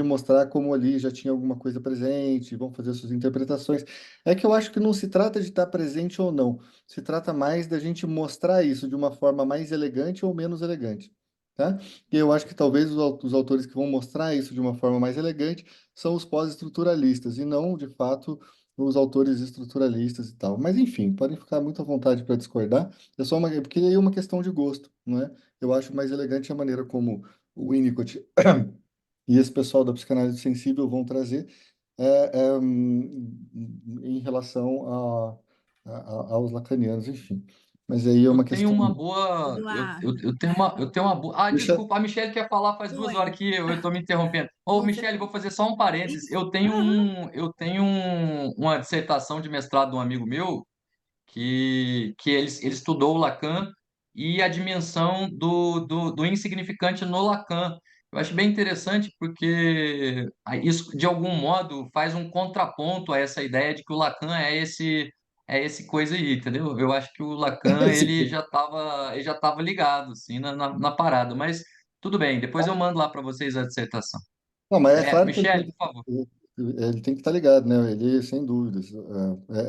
mostrar como ali já tinha alguma coisa presente, vão fazer suas interpretações. É que eu acho que não se trata de estar presente ou não, se trata mais da gente mostrar isso de uma forma mais elegante ou menos elegante. Tá? E eu acho que talvez os autores que vão mostrar isso de uma forma mais elegante são os pós-estruturalistas, e não, de fato, os autores estruturalistas e tal. Mas enfim, podem ficar muito à vontade para discordar. Porque aí é uma questão de gosto, não é? Eu acho mais elegante a maneira como o Winnicott e esse pessoal da psicanálise sensível vão trazer em relação aos lacanianos, enfim. Mas aí é
Eu
uma
tenho
questão.
uma boa.
Eduardo,
Eu tenho uma boa. Ah,
Deixa.
desculpa, a Michelle quer falar faz 2 horas
oi.
que eu tô me interrompendo. Ô,
Você...
Michelle, vou fazer só um parênteses.
Isso. Aham.
Uma dissertação de mestrado de um amigo meu que ele estudou o Lacan e a dimensão do insignificante no Lacan. Eu acho bem interessante porque isso, de algum modo, faz um contraponto a essa ideia de que o Lacan é esse coisa aí, entendeu? Eu acho que o Lacan ele já tava ligado assim na parada, mas tudo bem, depois eu mando lá para vocês a dissertação.
Não, mas é claro que ele tem
Michele,
que,
por favor.
ele tem que estar ligado, né? Ele, sem dúvidas,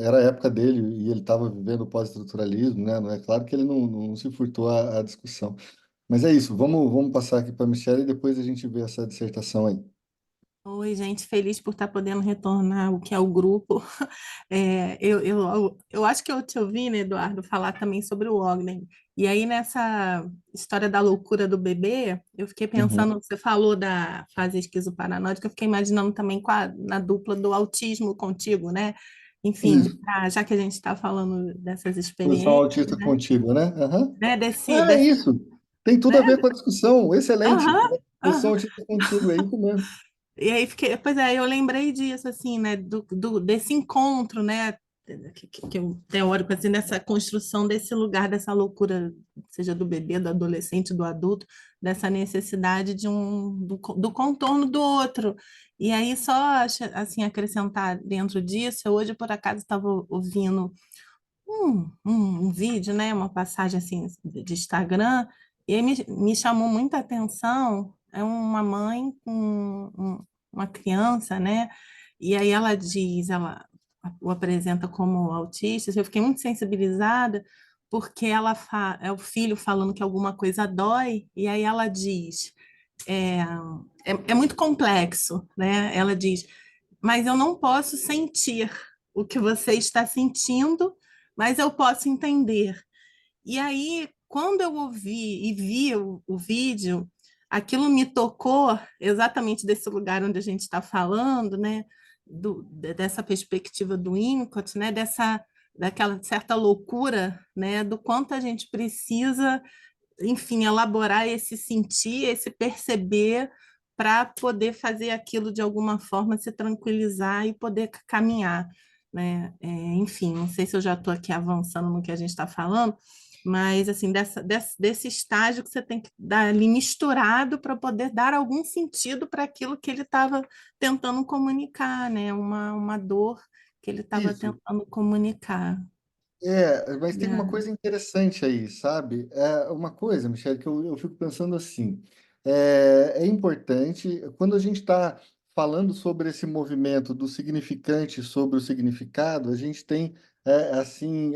era a época dele e ele estava vivendo o pós-estruturalismo, né? Não é claro que ele não se furtou à discussão. Mas é isso, vamos passar aqui para a Michelle e depois a gente vê essa dissertação aí.
Oi, gente, feliz por estar podendo retornar o que é o grupo. Eu acho que eu te ouvi, né, Eduardo, falar também sobre o Ogden. E aí, nessa história da loucura do bebê, eu fiquei
Uhum.
pensando, você falou da fase esquizoparanoide, eu fiquei imaginando também na dupla do autismo contigo, né? Enfim,
Isso,
já que a gente está falando dessas
posição
experiências,
autista contigo, né? Aham.
né,
Ah, é isso. Tem tudo
né?
a ver com a discussão. Excelente.
Aham,
Posição
aham.
autista contigo, é isso mesmo.
E aí fiquei, pois é, eu lembrei disso, assim, né, desse encontro, né, que é um teórico, assim, dessa construção desse lugar, dessa loucura, seja do bebê, do adolescente, do adulto, dessa necessidade do contorno do outro. E aí só, assim, acrescentar dentro disso, eu hoje, por acaso, estava ouvindo um vídeo, né, uma passagem assim de Instagram, e aí me chamou muita atenção, é uma mãe com uma criança, né, e aí ela diz, ela o apresenta como autista, eu fiquei muito sensibilizada, porque é o filho falando que alguma coisa dói, e aí ela diz, é, é muito complexo, né, ela diz, mas eu não posso sentir o que você está sentindo, mas eu posso entender. E aí, quando eu ouvi e vi o vídeo, aquilo me tocou exatamente desse lugar onde a gente está falando, né? Dessa perspectiva do Winnicott, né? Daquela certa loucura, né? Do quanto a gente precisa, enfim, elaborar esse sentir, esse perceber para poder fazer aquilo de alguma forma se tranquilizar e poder caminhar, né? Enfim, não sei se eu já estou aqui avançando no que a gente está falando, mas assim, desse estágio que você tem que dar ali misturado para poder dar algum sentido para aquilo que ele estava tentando comunicar, né? Uma dor que ele estava
Isso.
tentando comunicar.
Mas tem uma
Obrigada.
coisa interessante aí, sabe? É uma coisa, Michele, que eu fico pensando assim. É importante, quando a gente está falando sobre esse movimento do significante sobre o significado, a gente tem, assim,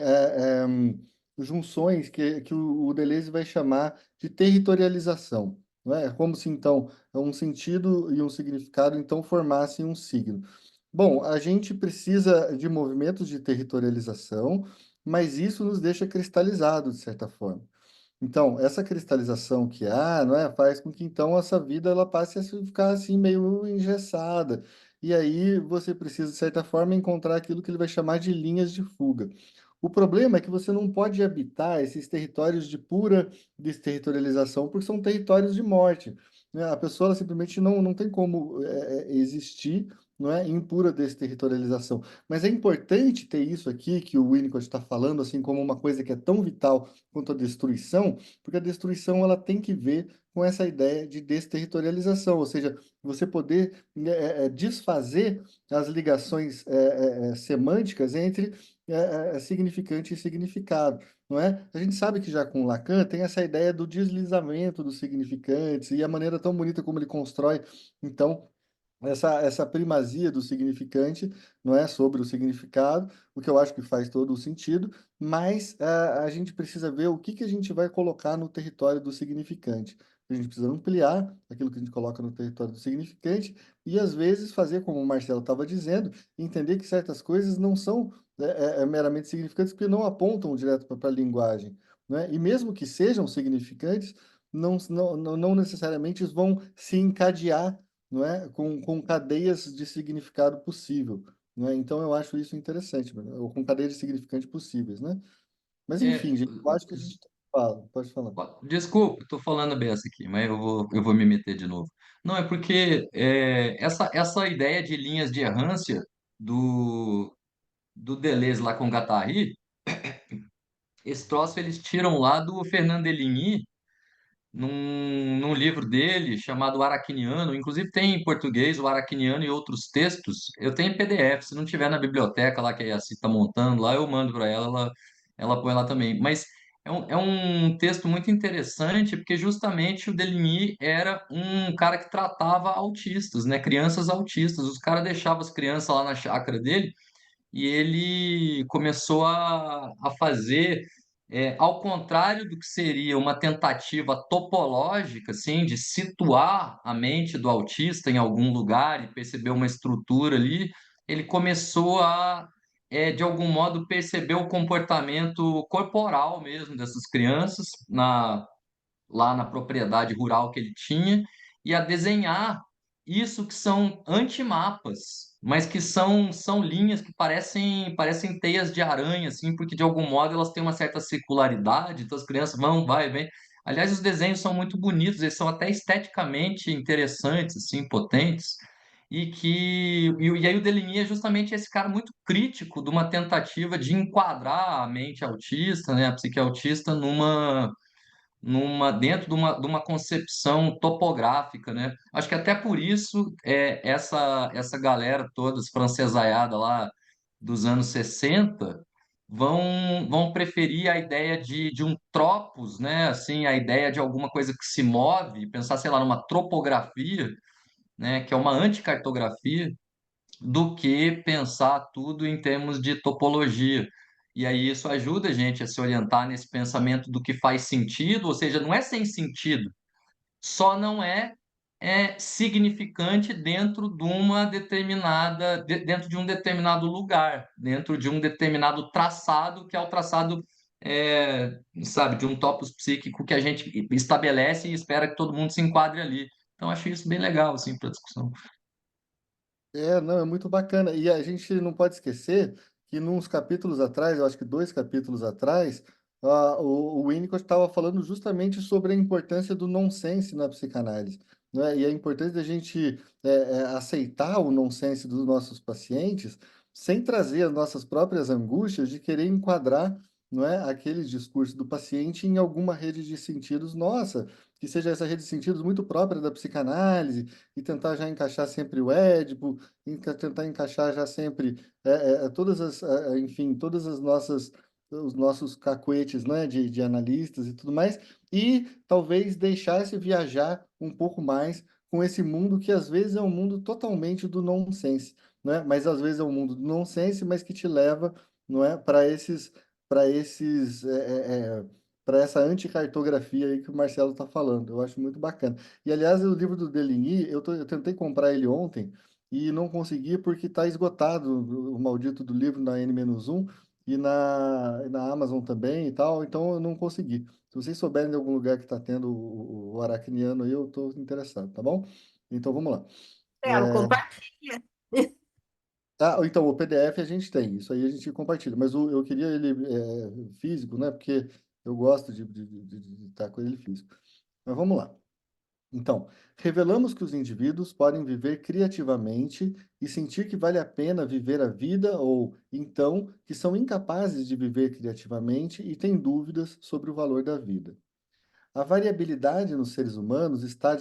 junções que o Deleuze vai chamar de territorialização. Não é? Como se, então, um sentido e um significado, então, formassem um signo. Bom, a gente precisa de movimentos de territorialização, mas isso nos deixa cristalizado, de certa forma. Então, essa cristalização que há, não é, faz com que então essa vida ela passe a ficar assim meio engessada. E aí você precisa, de certa forma, encontrar aquilo que ele vai chamar de linhas de fuga. O problema é que você não pode habitar esses territórios de pura desterritorialização, porque são territórios de morte, né? A pessoa ela simplesmente não tem como existir, não é, em pura desterritorialização. Mas é importante ter isso aqui que o Winnicott está falando, assim como uma coisa que é tão vital quanto a destruição, porque a destruição ela tem que ver com essa ideia de desterritorialização, ou seja, você poder desfazer as ligações semânticas entre significante e significado, não é? A gente sabe que já com Lacan tem essa ideia do deslizamento dos significantes e a maneira tão bonita como ele constrói, então, essa primazia do significante, não é, sobre o significado, o que eu acho que faz todo o sentido, mas a gente precisa ver o que que a gente vai colocar no território do significante. A gente precisa ampliar aquilo que a gente coloca no território do significante e, às vezes, fazer como o Marcelo estava dizendo, entender que certas coisas não são meramente significantes porque não apontam direto para a linguagem, né? E mesmo que sejam significantes, não necessariamente vão se encadear, não é? Com cadeias de significado possível, não é? Então eu acho isso interessante, mano, ou com cadeias de significante possíveis, né? Mas
É,
enfim, gente, eu acho que a gente fala, pode falar.
desculpa, estou falando beça aqui, mas eu vou me meter de novo. Não, é porque essa ideia de linhas de errância do Deleuze lá com Guattari, esse troço eles tiram lá do Fernand Deligny, num livro dele chamado Aracniano, inclusive tem em português o Aracniano e outros textos. Eu tenho em PDF, se não tiver na biblioteca lá que a Yassi está montando lá, eu mando para ela põe lá também. Mas é um texto muito interessante, porque justamente o Deligny era um cara que tratava autistas, né? Crianças autistas. Os caras deixavam as crianças lá na chácara dele e ele começou a fazer ao contrário do que seria uma tentativa topológica, assim, de situar a mente do autista em algum lugar e perceber uma estrutura ali, ele começou a, de algum modo, perceber o comportamento corporal mesmo dessas crianças lá na propriedade rural que ele tinha e a desenhar isso que são antimapas, mas que são linhas que parecem teias de aranha, assim, porque de algum modo elas têm uma certa circularidade, então as crianças vão, vai, vem. Aliás, os desenhos são muito bonitos, eles são até esteticamente interessantes, assim, potentes, e aí o Deligny é justamente esse cara muito crítico de uma tentativa de enquadrar a mente autista, né, a psique autista dentro de uma concepção topográfica, né? Acho que até por isso essa galera toda francesaiada lá dos anos 60 vão preferir a ideia de um tropos, né? Assim, a ideia de alguma coisa que se move, pensar, sei lá, numa tropografia, né? Que é uma anticartografia, do que pensar tudo em termos de topologia. E aí isso ajuda a gente a se orientar nesse pensamento do que faz sentido, ou seja, não é sem sentido, só não é significante dentro de um determinado lugar, dentro de um determinado traçado, que é o traçado, sabe, de um topos psíquico que a gente estabelece e espera que todo mundo se enquadre ali. Então, acho isso bem legal, assim, para discussão.
Não, é muito bacana. E a gente não pode esquecer que nos capítulos atrás, eu acho que 2 capítulos atrás, o Winnicott estava falando justamente sobre a importância do nonsense na psicanálise, né? E a importância da gente aceitar o nonsense dos nossos pacientes sem trazer as nossas próprias angústias de querer enquadrar, não é, aquele discurso do paciente em alguma rede de sentidos nossa, que seja essa rede de sentidos muito própria da psicanálise, e tentar já encaixar sempre o Édipo, tentar encaixar já sempre todas enfim, todas as nossas os nossos cacuetes, né, de analistas e tudo mais, e talvez deixar-se viajar um pouco mais com esse mundo que às vezes é um mundo totalmente do nonsense, né? Mas às vezes é um mundo do nonsense, mas que te leva, não é, para para essa anticartografia aí que o Marcelo está falando. Eu acho muito bacana. E, aliás, o livro do Deligny, eu tentei comprar ele ontem e não consegui porque está esgotado o maldito do livro na N-1 e na Amazon também e tal, então eu não consegui. Se vocês souberem de algum lugar que está tendo o Aracniano aí, eu estou interessado, tá bom? Então vamos lá.
Marcelo, compartilha.
Então o PDF a gente tem, isso aí a gente compartilha, mas eu queria ele físico, né? Porque eu gosto de estar com ele físico. Mas vamos lá. Então, revelamos que os indivíduos podem viver criativamente e sentir que vale a pena viver a vida, ou, então, que são incapazes de viver criativamente e têm dúvidas sobre o valor da vida. A variabilidade nos seres humanos está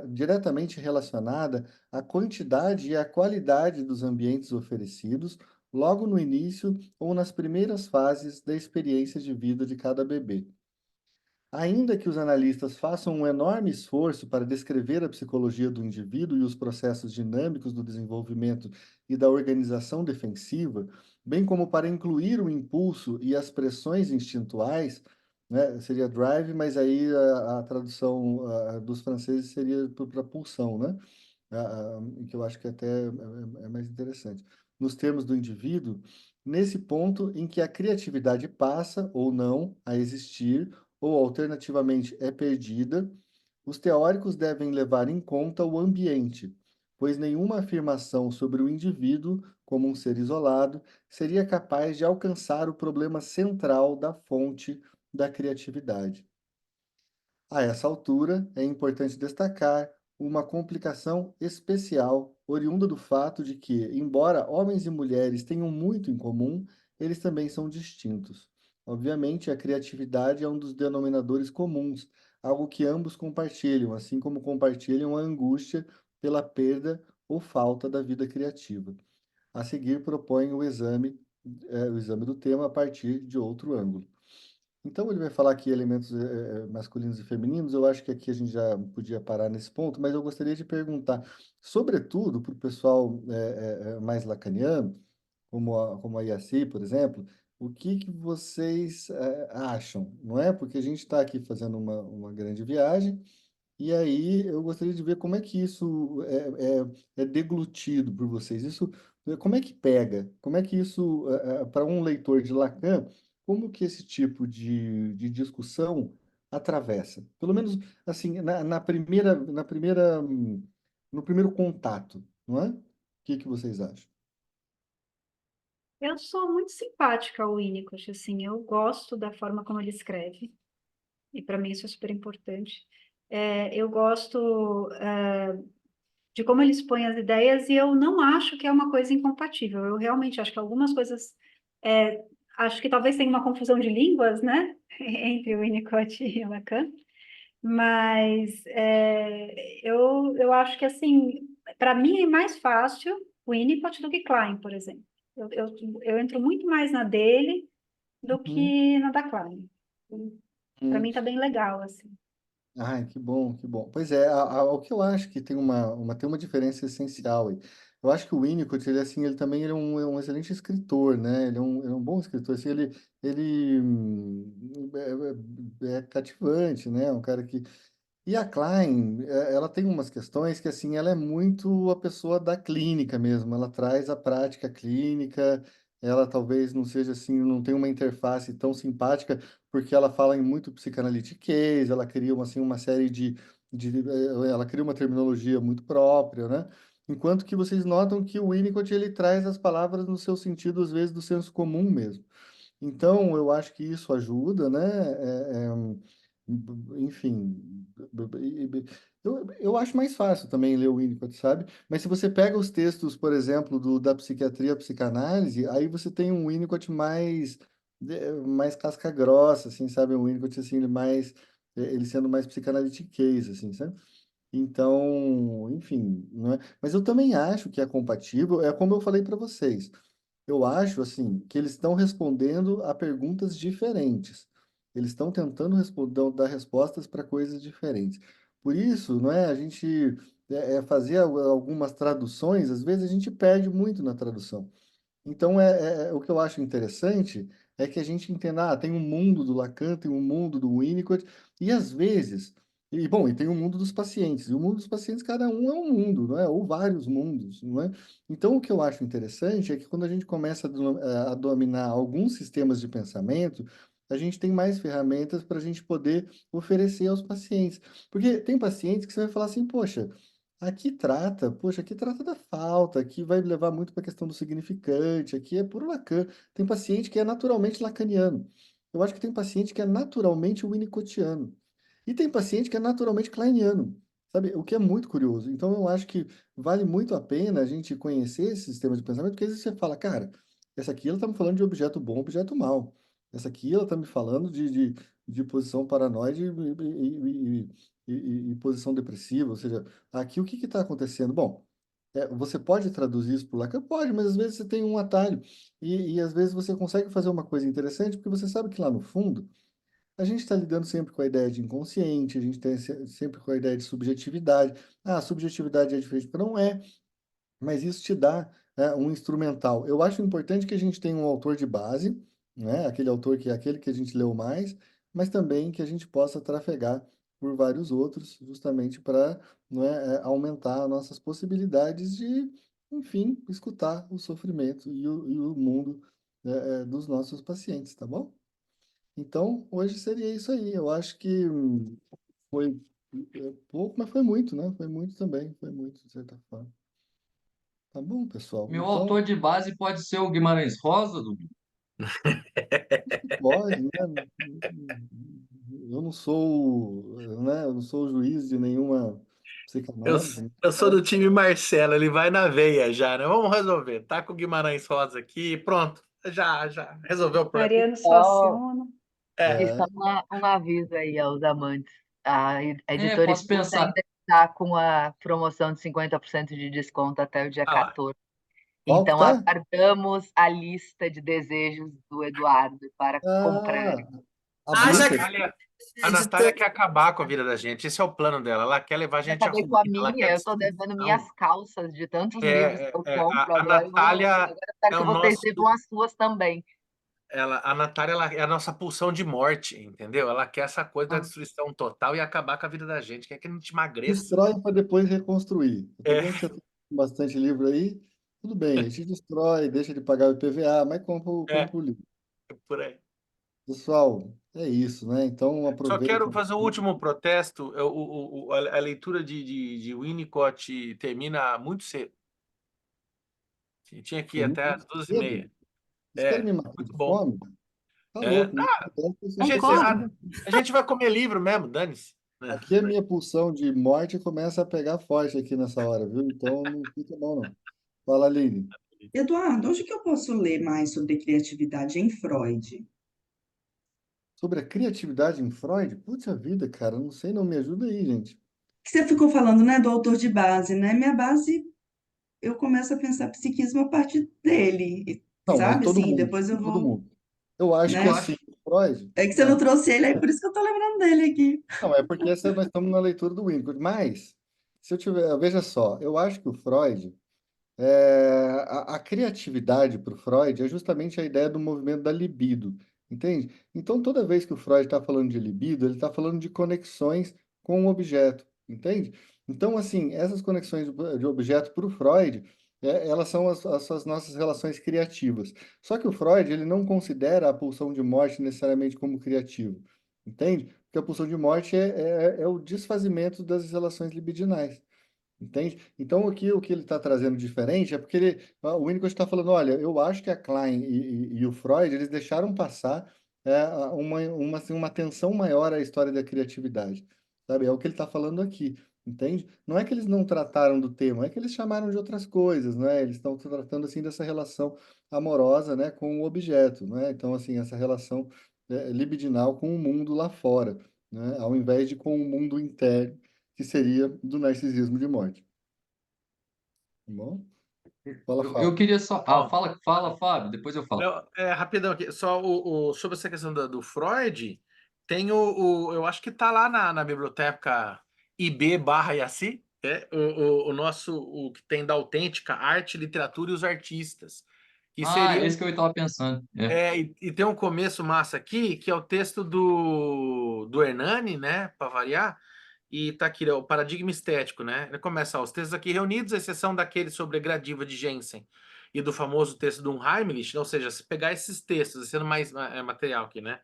diretamente relacionada à quantidade e à qualidade dos ambientes oferecidos logo no início ou nas primeiras fases da experiência de vida de cada bebê. Ainda que os analistas façam um enorme esforço para descrever a psicologia do indivíduo e os processos dinâmicos do desenvolvimento e da organização defensiva, bem como para incluir o impulso e as pressões instintuais, né, seria drive, mas aí a tradução dos franceses seria para pulsão, né? Que eu acho que até é mais interessante. Nos termos do indivíduo, nesse ponto em que a criatividade passa ou não a existir, ou alternativamente é perdida, os teóricos devem levar em conta o ambiente, pois nenhuma afirmação sobre o indivíduo, como um ser isolado, seria capaz de alcançar o problema central da fonte da criatividade. A essa altura, é importante destacar uma complicação especial, oriunda do fato de que, embora homens e mulheres tenham muito em comum, eles também são distintos. Obviamente, a criatividade é um dos denominadores comuns, algo que ambos compartilham, assim como compartilham a angústia pela perda ou falta da vida criativa. A seguir, propõe o exame do tema a partir de outro ângulo. Então, ele vai falar aqui elementos masculinos e femininos. Eu acho que aqui a gente já podia parar nesse ponto, mas eu gostaria de perguntar, sobretudo para o pessoal mais lacaniano, como a IACI, por exemplo, o que que vocês acham, não é? Porque a gente está aqui fazendo uma grande viagem, e aí eu gostaria de ver como é que isso é deglutido por vocês. Isso, como é que pega? Como é que isso, para um leitor de Lacan, como que esse tipo de discussão atravessa? Pelo menos, assim, no primeiro contato, não é? O que que vocês acham?
Eu sou muito simpática ao Winnicott, assim, eu gosto da forma como ele escreve, e para mim isso é super importante. Eu gosto, de como ele expõe as ideias e eu não acho que é uma coisa incompatível. Eu realmente acho que algumas coisas, acho que talvez tenha uma confusão de línguas, né, entre o Winnicott e o Lacan, mas eu acho que, assim, para mim é mais fácil o Winnicott do que Klein, por exemplo. Eu entro muito mais na dele do
Uhum.
que na da Klein. Para
Hum.
mim tá bem legal, assim.
Ai, que bom, que bom. Pois é, o que eu acho que tem tem uma diferença essencial aí. Eu acho que o Winnicott, ele, assim, ele também é um excelente escritor, né? Ele é um bom escritor, assim, é cativante, né? É um cara que e a Klein, ela tem umas questões que, assim, ela é muito a pessoa da clínica mesmo, ela traz a prática clínica, ela talvez não seja assim, não tem uma interface tão simpática, porque ela fala em muito psicanalitiquês, ela cria uma, assim, uma série ela cria uma terminologia muito própria, né? Enquanto que vocês notam que o Winnicott, ele traz as palavras no seu sentido, às vezes, do senso comum mesmo. Então, eu acho que isso ajuda, né? Enfim, eu acho mais fácil também ler o Winnicott, sabe? Mas se você pega os textos, por exemplo, da psiquiatria à psicanálise, aí você tem um Winnicott mais casca grossa, assim, sabe? Um Winnicott, assim, ele sendo mais psicanalitiquez, assim, sabe? Então, enfim, não é? Mas eu também acho que é compatível, é como eu falei para vocês. Eu acho, assim, que eles estão respondendo a perguntas diferentes. Eles estão tentando dar respostas para coisas diferentes. Por isso, não é, a gente fazer algumas traduções, às vezes a gente perde muito na tradução. Então, o que eu acho interessante é que a gente entenda, tem um mundo do Lacan, tem um mundo do Winnicott, e às vezes, bom, e tem o mundo dos pacientes, e o mundo dos pacientes, cada um é um mundo, não é? Ou vários mundos, não é? Então, o que eu acho interessante é que quando a gente começa a dominar alguns sistemas de pensamento, a gente tem mais ferramentas para a gente poder oferecer aos pacientes. Porque tem pacientes que você vai falar assim, poxa, aqui trata da falta, aqui vai levar muito para a questão do significante, aqui é puro Lacan. Tem paciente que é naturalmente lacaniano. Eu acho que tem paciente que é naturalmente winnicottiano. E tem paciente que é naturalmente kleiniano, sabe? O que é muito curioso. Então, eu acho que vale muito a pena a gente conhecer esse sistema de pensamento, porque às vezes você fala, cara, essa aqui ela está me falando de objeto bom, objeto mau. Essa aqui ela está me falando de posição paranoide e posição depressiva, ou seja, aqui o que está acontecendo? Bom, você pode traduzir isso por Lacan? Pode, mas às vezes você tem um atalho. E às vezes você consegue fazer uma coisa interessante, porque você sabe que lá no fundo, a gente está lidando sempre com a ideia de inconsciente, a gente tem sempre com a ideia de subjetividade. Ah, a subjetividade é diferente, porque não é, mas isso te dá um instrumental. Eu acho importante que a gente tenha um autor de base, né? Aquele autor que é aquele que a gente leu mais, mas também que a gente possa trafegar por vários outros, justamente para, não é, aumentar nossas possibilidades de, enfim, escutar o sofrimento e o mundo dos nossos pacientes, tá bom? Então, hoje seria isso aí. Eu acho que foi pouco, mas foi muito, né? Foi muito também, foi muito, de certa forma. Tá bom, pessoal.
Meu autor
Então,
de base pode ser o Guimarães Rosa, Dudu?
pode, né? Eu não sou, né? Eu não sou juiz de nenhuma
Eu,
psicanálise, né?
eu sou do time Marcelo, ele vai na veia já, né? Vamos resolver. Tá com o Guimarães Rosa aqui, pronto. Já resolveu o problema.
Mariano
Só,
Suassuna.
É,
e
É,
só um aviso aí aos amantes. A editora
Posso
Escuta
pensar.
ainda está com a promoção de 50% de desconto até o dia
ah lá.
14.
qual que
Então,
tá?
aguardamos a lista de desejos do Eduardo para comprar.
Ah, a
A
Haja
Booker.
Natália quer acabar com a vida da gente. Esse é o plano dela. Ela quer levar a
Eu
gente à
acabei com a
ruína, ela
minha,
quer
eu estou devendo minhas
destruição.
calças de tantos livros que eu compro
A
agora.
Natália
Agora eu quero
é
que
o
vocês
nosso.
devam as suas também.
a Natália ela é a nossa pulsão de morte, entendeu? Ela quer essa coisa da
Ah,
destruição total e acabar com a vida da gente, quer que a gente emagreça.
Destrói para depois reconstruir. Eu tô
É,
vendo que você tem bastante livro aí. Tudo bem, a gente destrói, deixa de pagar o IPVA, mas
é,
compra o livro.
por aí.
Pessoal, é isso, né? Então
Só
aproveita.
quero fazer o último protesto. A leitura de Winnicott termina muito cedo. Tinha que ir até as duas e
Cedo.
meia.
Vocês querem
É,
me matar
muito
de
bom.
fome? Tá
É,
louco, muito bom,
a gente,
concordo.
a gente vai comer livro mesmo, dane-se. Né?
aqui a minha pulsão de morte começa a pegar forte aqui nessa hora, viu? Então não fica bom, não. Fala, Aline.
Eduardo, onde que eu posso ler mais sobre criatividade em Freud?
Sobre a criatividade em Freud? Putz, vida, cara, não sei, não me ajuda aí, gente.
Que você ficou falando, né, do autor de base, né? Minha base, eu começo a pensar psiquismo a partir dele,
Não, mas
sabe? Assim, depois eu
todo
vou,
mundo. Eu acho que
Eu
né?
assim,
acho.
Freud.
É que você não trouxe ele, é por isso que eu tô lembrando dele aqui.
Não, é porque nós estamos na leitura do Winnicott. Mas, se eu tiver. Veja só, eu acho que o Freud. A criatividade para o Freud é justamente a ideia do movimento da libido, entende? Então, toda vez que o Freud está falando de libido, ele está falando de conexões com o objeto, entende? Então, assim, essas conexões de objeto para o Freud, elas são as nossas relações criativas. Só que o Freud, ele não considera a pulsão de morte necessariamente como criativo, entende? Porque a pulsão de morte é o desfazimento das relações libidinais. Entende? Então, o que ele está trazendo diferente é porque o Winnicott está falando, olha, eu acho que a Klein e o Freud, eles deixaram passar assim, uma atenção maior à história da criatividade, sabe? É o que ele está falando aqui, entende? Não é que eles não trataram do tema, é que eles chamaram de outras coisas, né? Eles estão tratando, assim, dessa relação amorosa, né, com o objeto, né? Então, assim, essa relação libidinal com o mundo lá fora, né? Ao invés de com o mundo interno, que seria do narcisismo de morte. Tá bom? Fala,
Eu
Fábio.
queria só. Ah,
Ó,
fala, Fábio, depois eu falo.
não, rapidão aqui, só sobre essa questão do Freud, tem eu acho que tá lá na biblioteca IB/Yaci, o nosso, o que tem da autêntica arte, literatura e os artistas, que
Ah,
seria
esse que eu estava pensando. É.
e tem um começo massa aqui, que é o texto do Hernani, né, para variar, e tá aqui, o paradigma estético, né? Ele começa, ó, os textos aqui reunidos, à exceção daquele sobre a gradiva de Jensen e do famoso texto do Heimlich, ou seja, se pegar esses textos, sendo mais material aqui, né?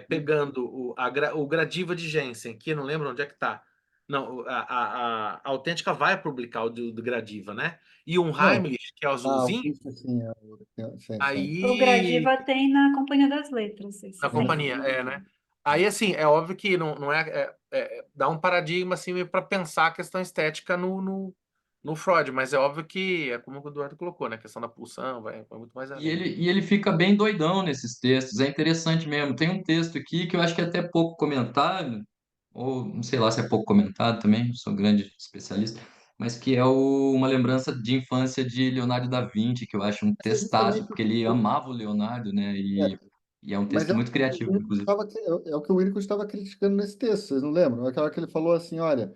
Pegando o gradiva de Jensen, que eu não lembro onde é que tá. Não, a Autêntica vai publicar o do gradiva, né? E um
Não,
Heimlich, que é o
o
azulzinho,
texto assim, sim, sim.
O
aí
Gradiva tem na Companhia das Letras,
na
esses livros.
companhia, né? Aí, assim, é óbvio que não dá um paradigma, assim, para pensar a questão estética no Freud, mas é óbvio que, é como o Eduardo colocou, né? A questão da pulsão vai muito mais
E
além.
ele fica bem doidão nesses textos, é interessante mesmo. Tem um texto aqui que eu acho que é até pouco comentado, ou não sei lá se é pouco comentado também, sou um grande especialista, mas que é uma lembrança de infância de Leonardo da Vinci, que eu acho um
É
testaço,
justamente
porque ele amava o Leonardo, né?
é,
E é um
mas
texto muito criativo, inclusive.
é o que o Winnicott estava criticando nesse texto, vocês não lembram? Aquela que ele falou assim, olha,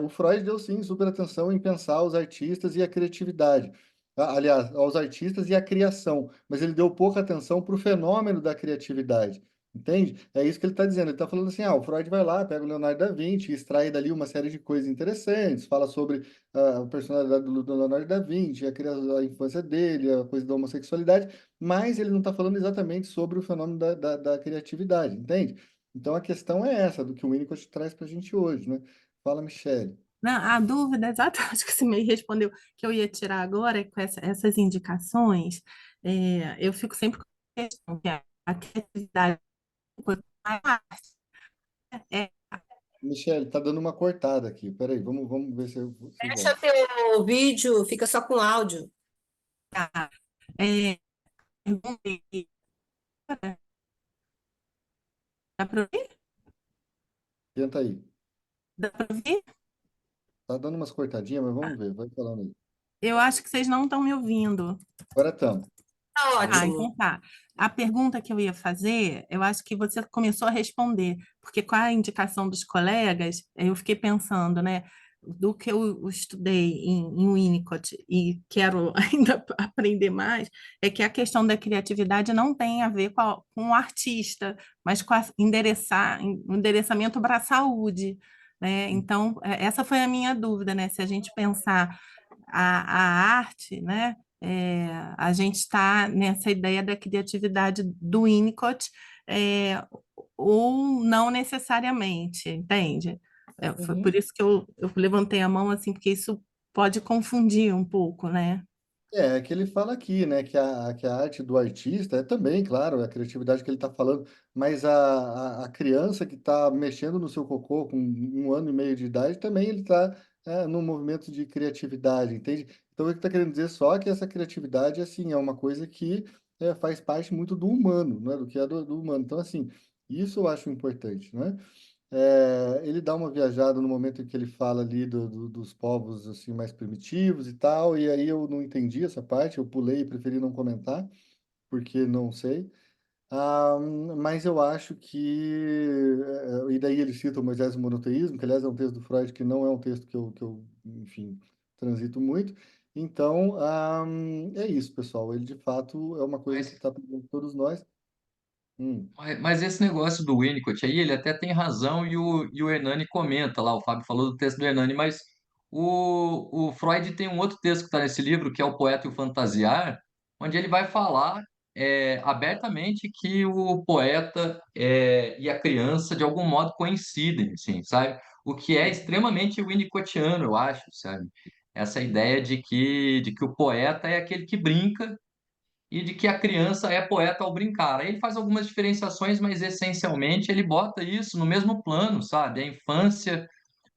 o Freud deu sim super atenção em pensar os artistas e a criatividade. Aliás, aos artistas e a criação, mas ele deu pouca atenção para o fenômeno da criatividade, entende? É isso que ele está dizendo. Ele está falando assim, o Freud vai lá, pega o Leonardo da Vinci, extrai dali uma série de coisas interessantes, fala sobre a personalidade do Leonardo da Vinci, a infância dele, a coisa da homossexualidade, mas ele não está falando exatamente sobre o fenômeno da criatividade, entende? Então a questão é essa, do que o Winnicott traz para a gente hoje, né? Fala, Michele.
Não, a dúvida exata, acho que você me respondeu, que eu ia tirar agora com essas indicações, eu fico sempre com a questão que a criatividade é,
Michele, tá dando uma cortada aqui. Peraí, vamos ver se
Fecha
volta.
teu vídeo, fica só com áudio.
é, dá para ouvir?
Tenta aí.
Dá para ouvir?
Tá dando umas cortadinhas, mas vamos ver. Vai falando aí.
Eu acho que vocês não estão me ouvindo.
Agora estamos.
Tá
Ah,
ótimo.
então tá. A pergunta que eu ia fazer, eu acho que você começou a responder, porque com a indicação dos colegas, eu fiquei pensando, né? do que eu estudei em Winnicott e quero ainda aprender mais, é que a questão da criatividade não tem a ver com o artista, mas com endereçamento para a saúde, né? Então, essa foi a minha dúvida, né? Se a gente pensar a arte, né? A gente está nessa ideia da criatividade do Winnicott, ou não necessariamente, entende? Foi por isso que eu levantei a mão, assim, porque isso pode confundir um pouco, né?
É que ele fala aqui, né, que a arte do artista é também, claro, a criatividade que ele está falando, mas a criança que está mexendo no seu cocô com 1 ano e meio de idade, também ele está num movimento de criatividade, entende? Então, ele está querendo dizer só que essa criatividade, assim, é uma coisa que faz parte muito do humano, né, do que é do humano. Então, assim, isso eu acho importante, né? Ele dá uma viajada no momento em que ele fala ali dos povos assim mais primitivos e tal, e aí eu não entendi essa parte, eu pulei e preferi não comentar, porque não sei. Mas eu acho que. E daí ele cita o Moisés e o monoteísmo, que aliás é um texto do Freud que não é um texto que eu enfim, transito muito. Então, é isso, pessoal. Ele de fato é uma coisa que
Mas,
está por todos nós. Hum.
mas esse negócio do Winnicott aí, ele até tem razão e o Hernani comenta lá, o Fábio falou do texto do Hernani, mas o Freud tem um outro texto que está nesse livro, que é O Poeta e o Fantasiar, onde ele vai falar abertamente que o poeta e a criança, de algum modo, coincidem, assim, sabe? O que é extremamente winnicottiano, eu acho, sabe? Essa ideia de que o poeta é aquele que brinca e de que a criança é poeta ao brincar. Aí ele faz algumas diferenciações, mas essencialmente ele bota isso no mesmo plano, sabe? A infância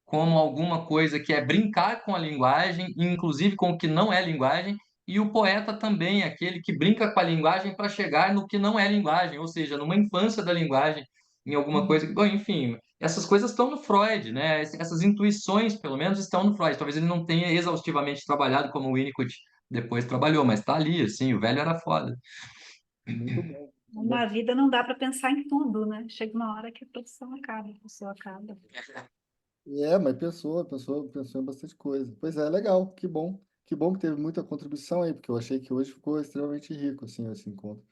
como alguma coisa que é brincar com a linguagem, inclusive com o que não é linguagem, e o poeta também, aquele que brinca com a linguagem para chegar no que não é linguagem, ou seja, numa infância da linguagem, em alguma coisa que, bom, enfim, essas coisas estão no Freud, né? Essas intuições, pelo menos, estão no Freud. Talvez ele não tenha exaustivamente trabalhado como o Winnicott depois trabalhou, mas está ali, assim, o velho era foda.
Muito bom.
Na vida não dá para pensar em tudo, né? Chega uma hora que a produção acaba, a pessoa acaba.
Mas pensou em bastante coisa. Pois é, legal, que bom. Que bom que teve muita contribuição aí, porque eu achei que hoje ficou extremamente rico, assim, esse encontro.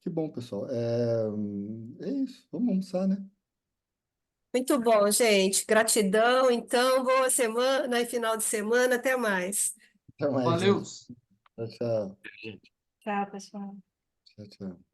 Que bom, pessoal. É isso, vamos almoçar, né?
Muito bom, gente. Gratidão. Então, boa semana e final de semana. Até mais.
Até mais,
Valeu!
gente. Tchau, tchau.
Tchau, pessoal.
Tchau, tchau.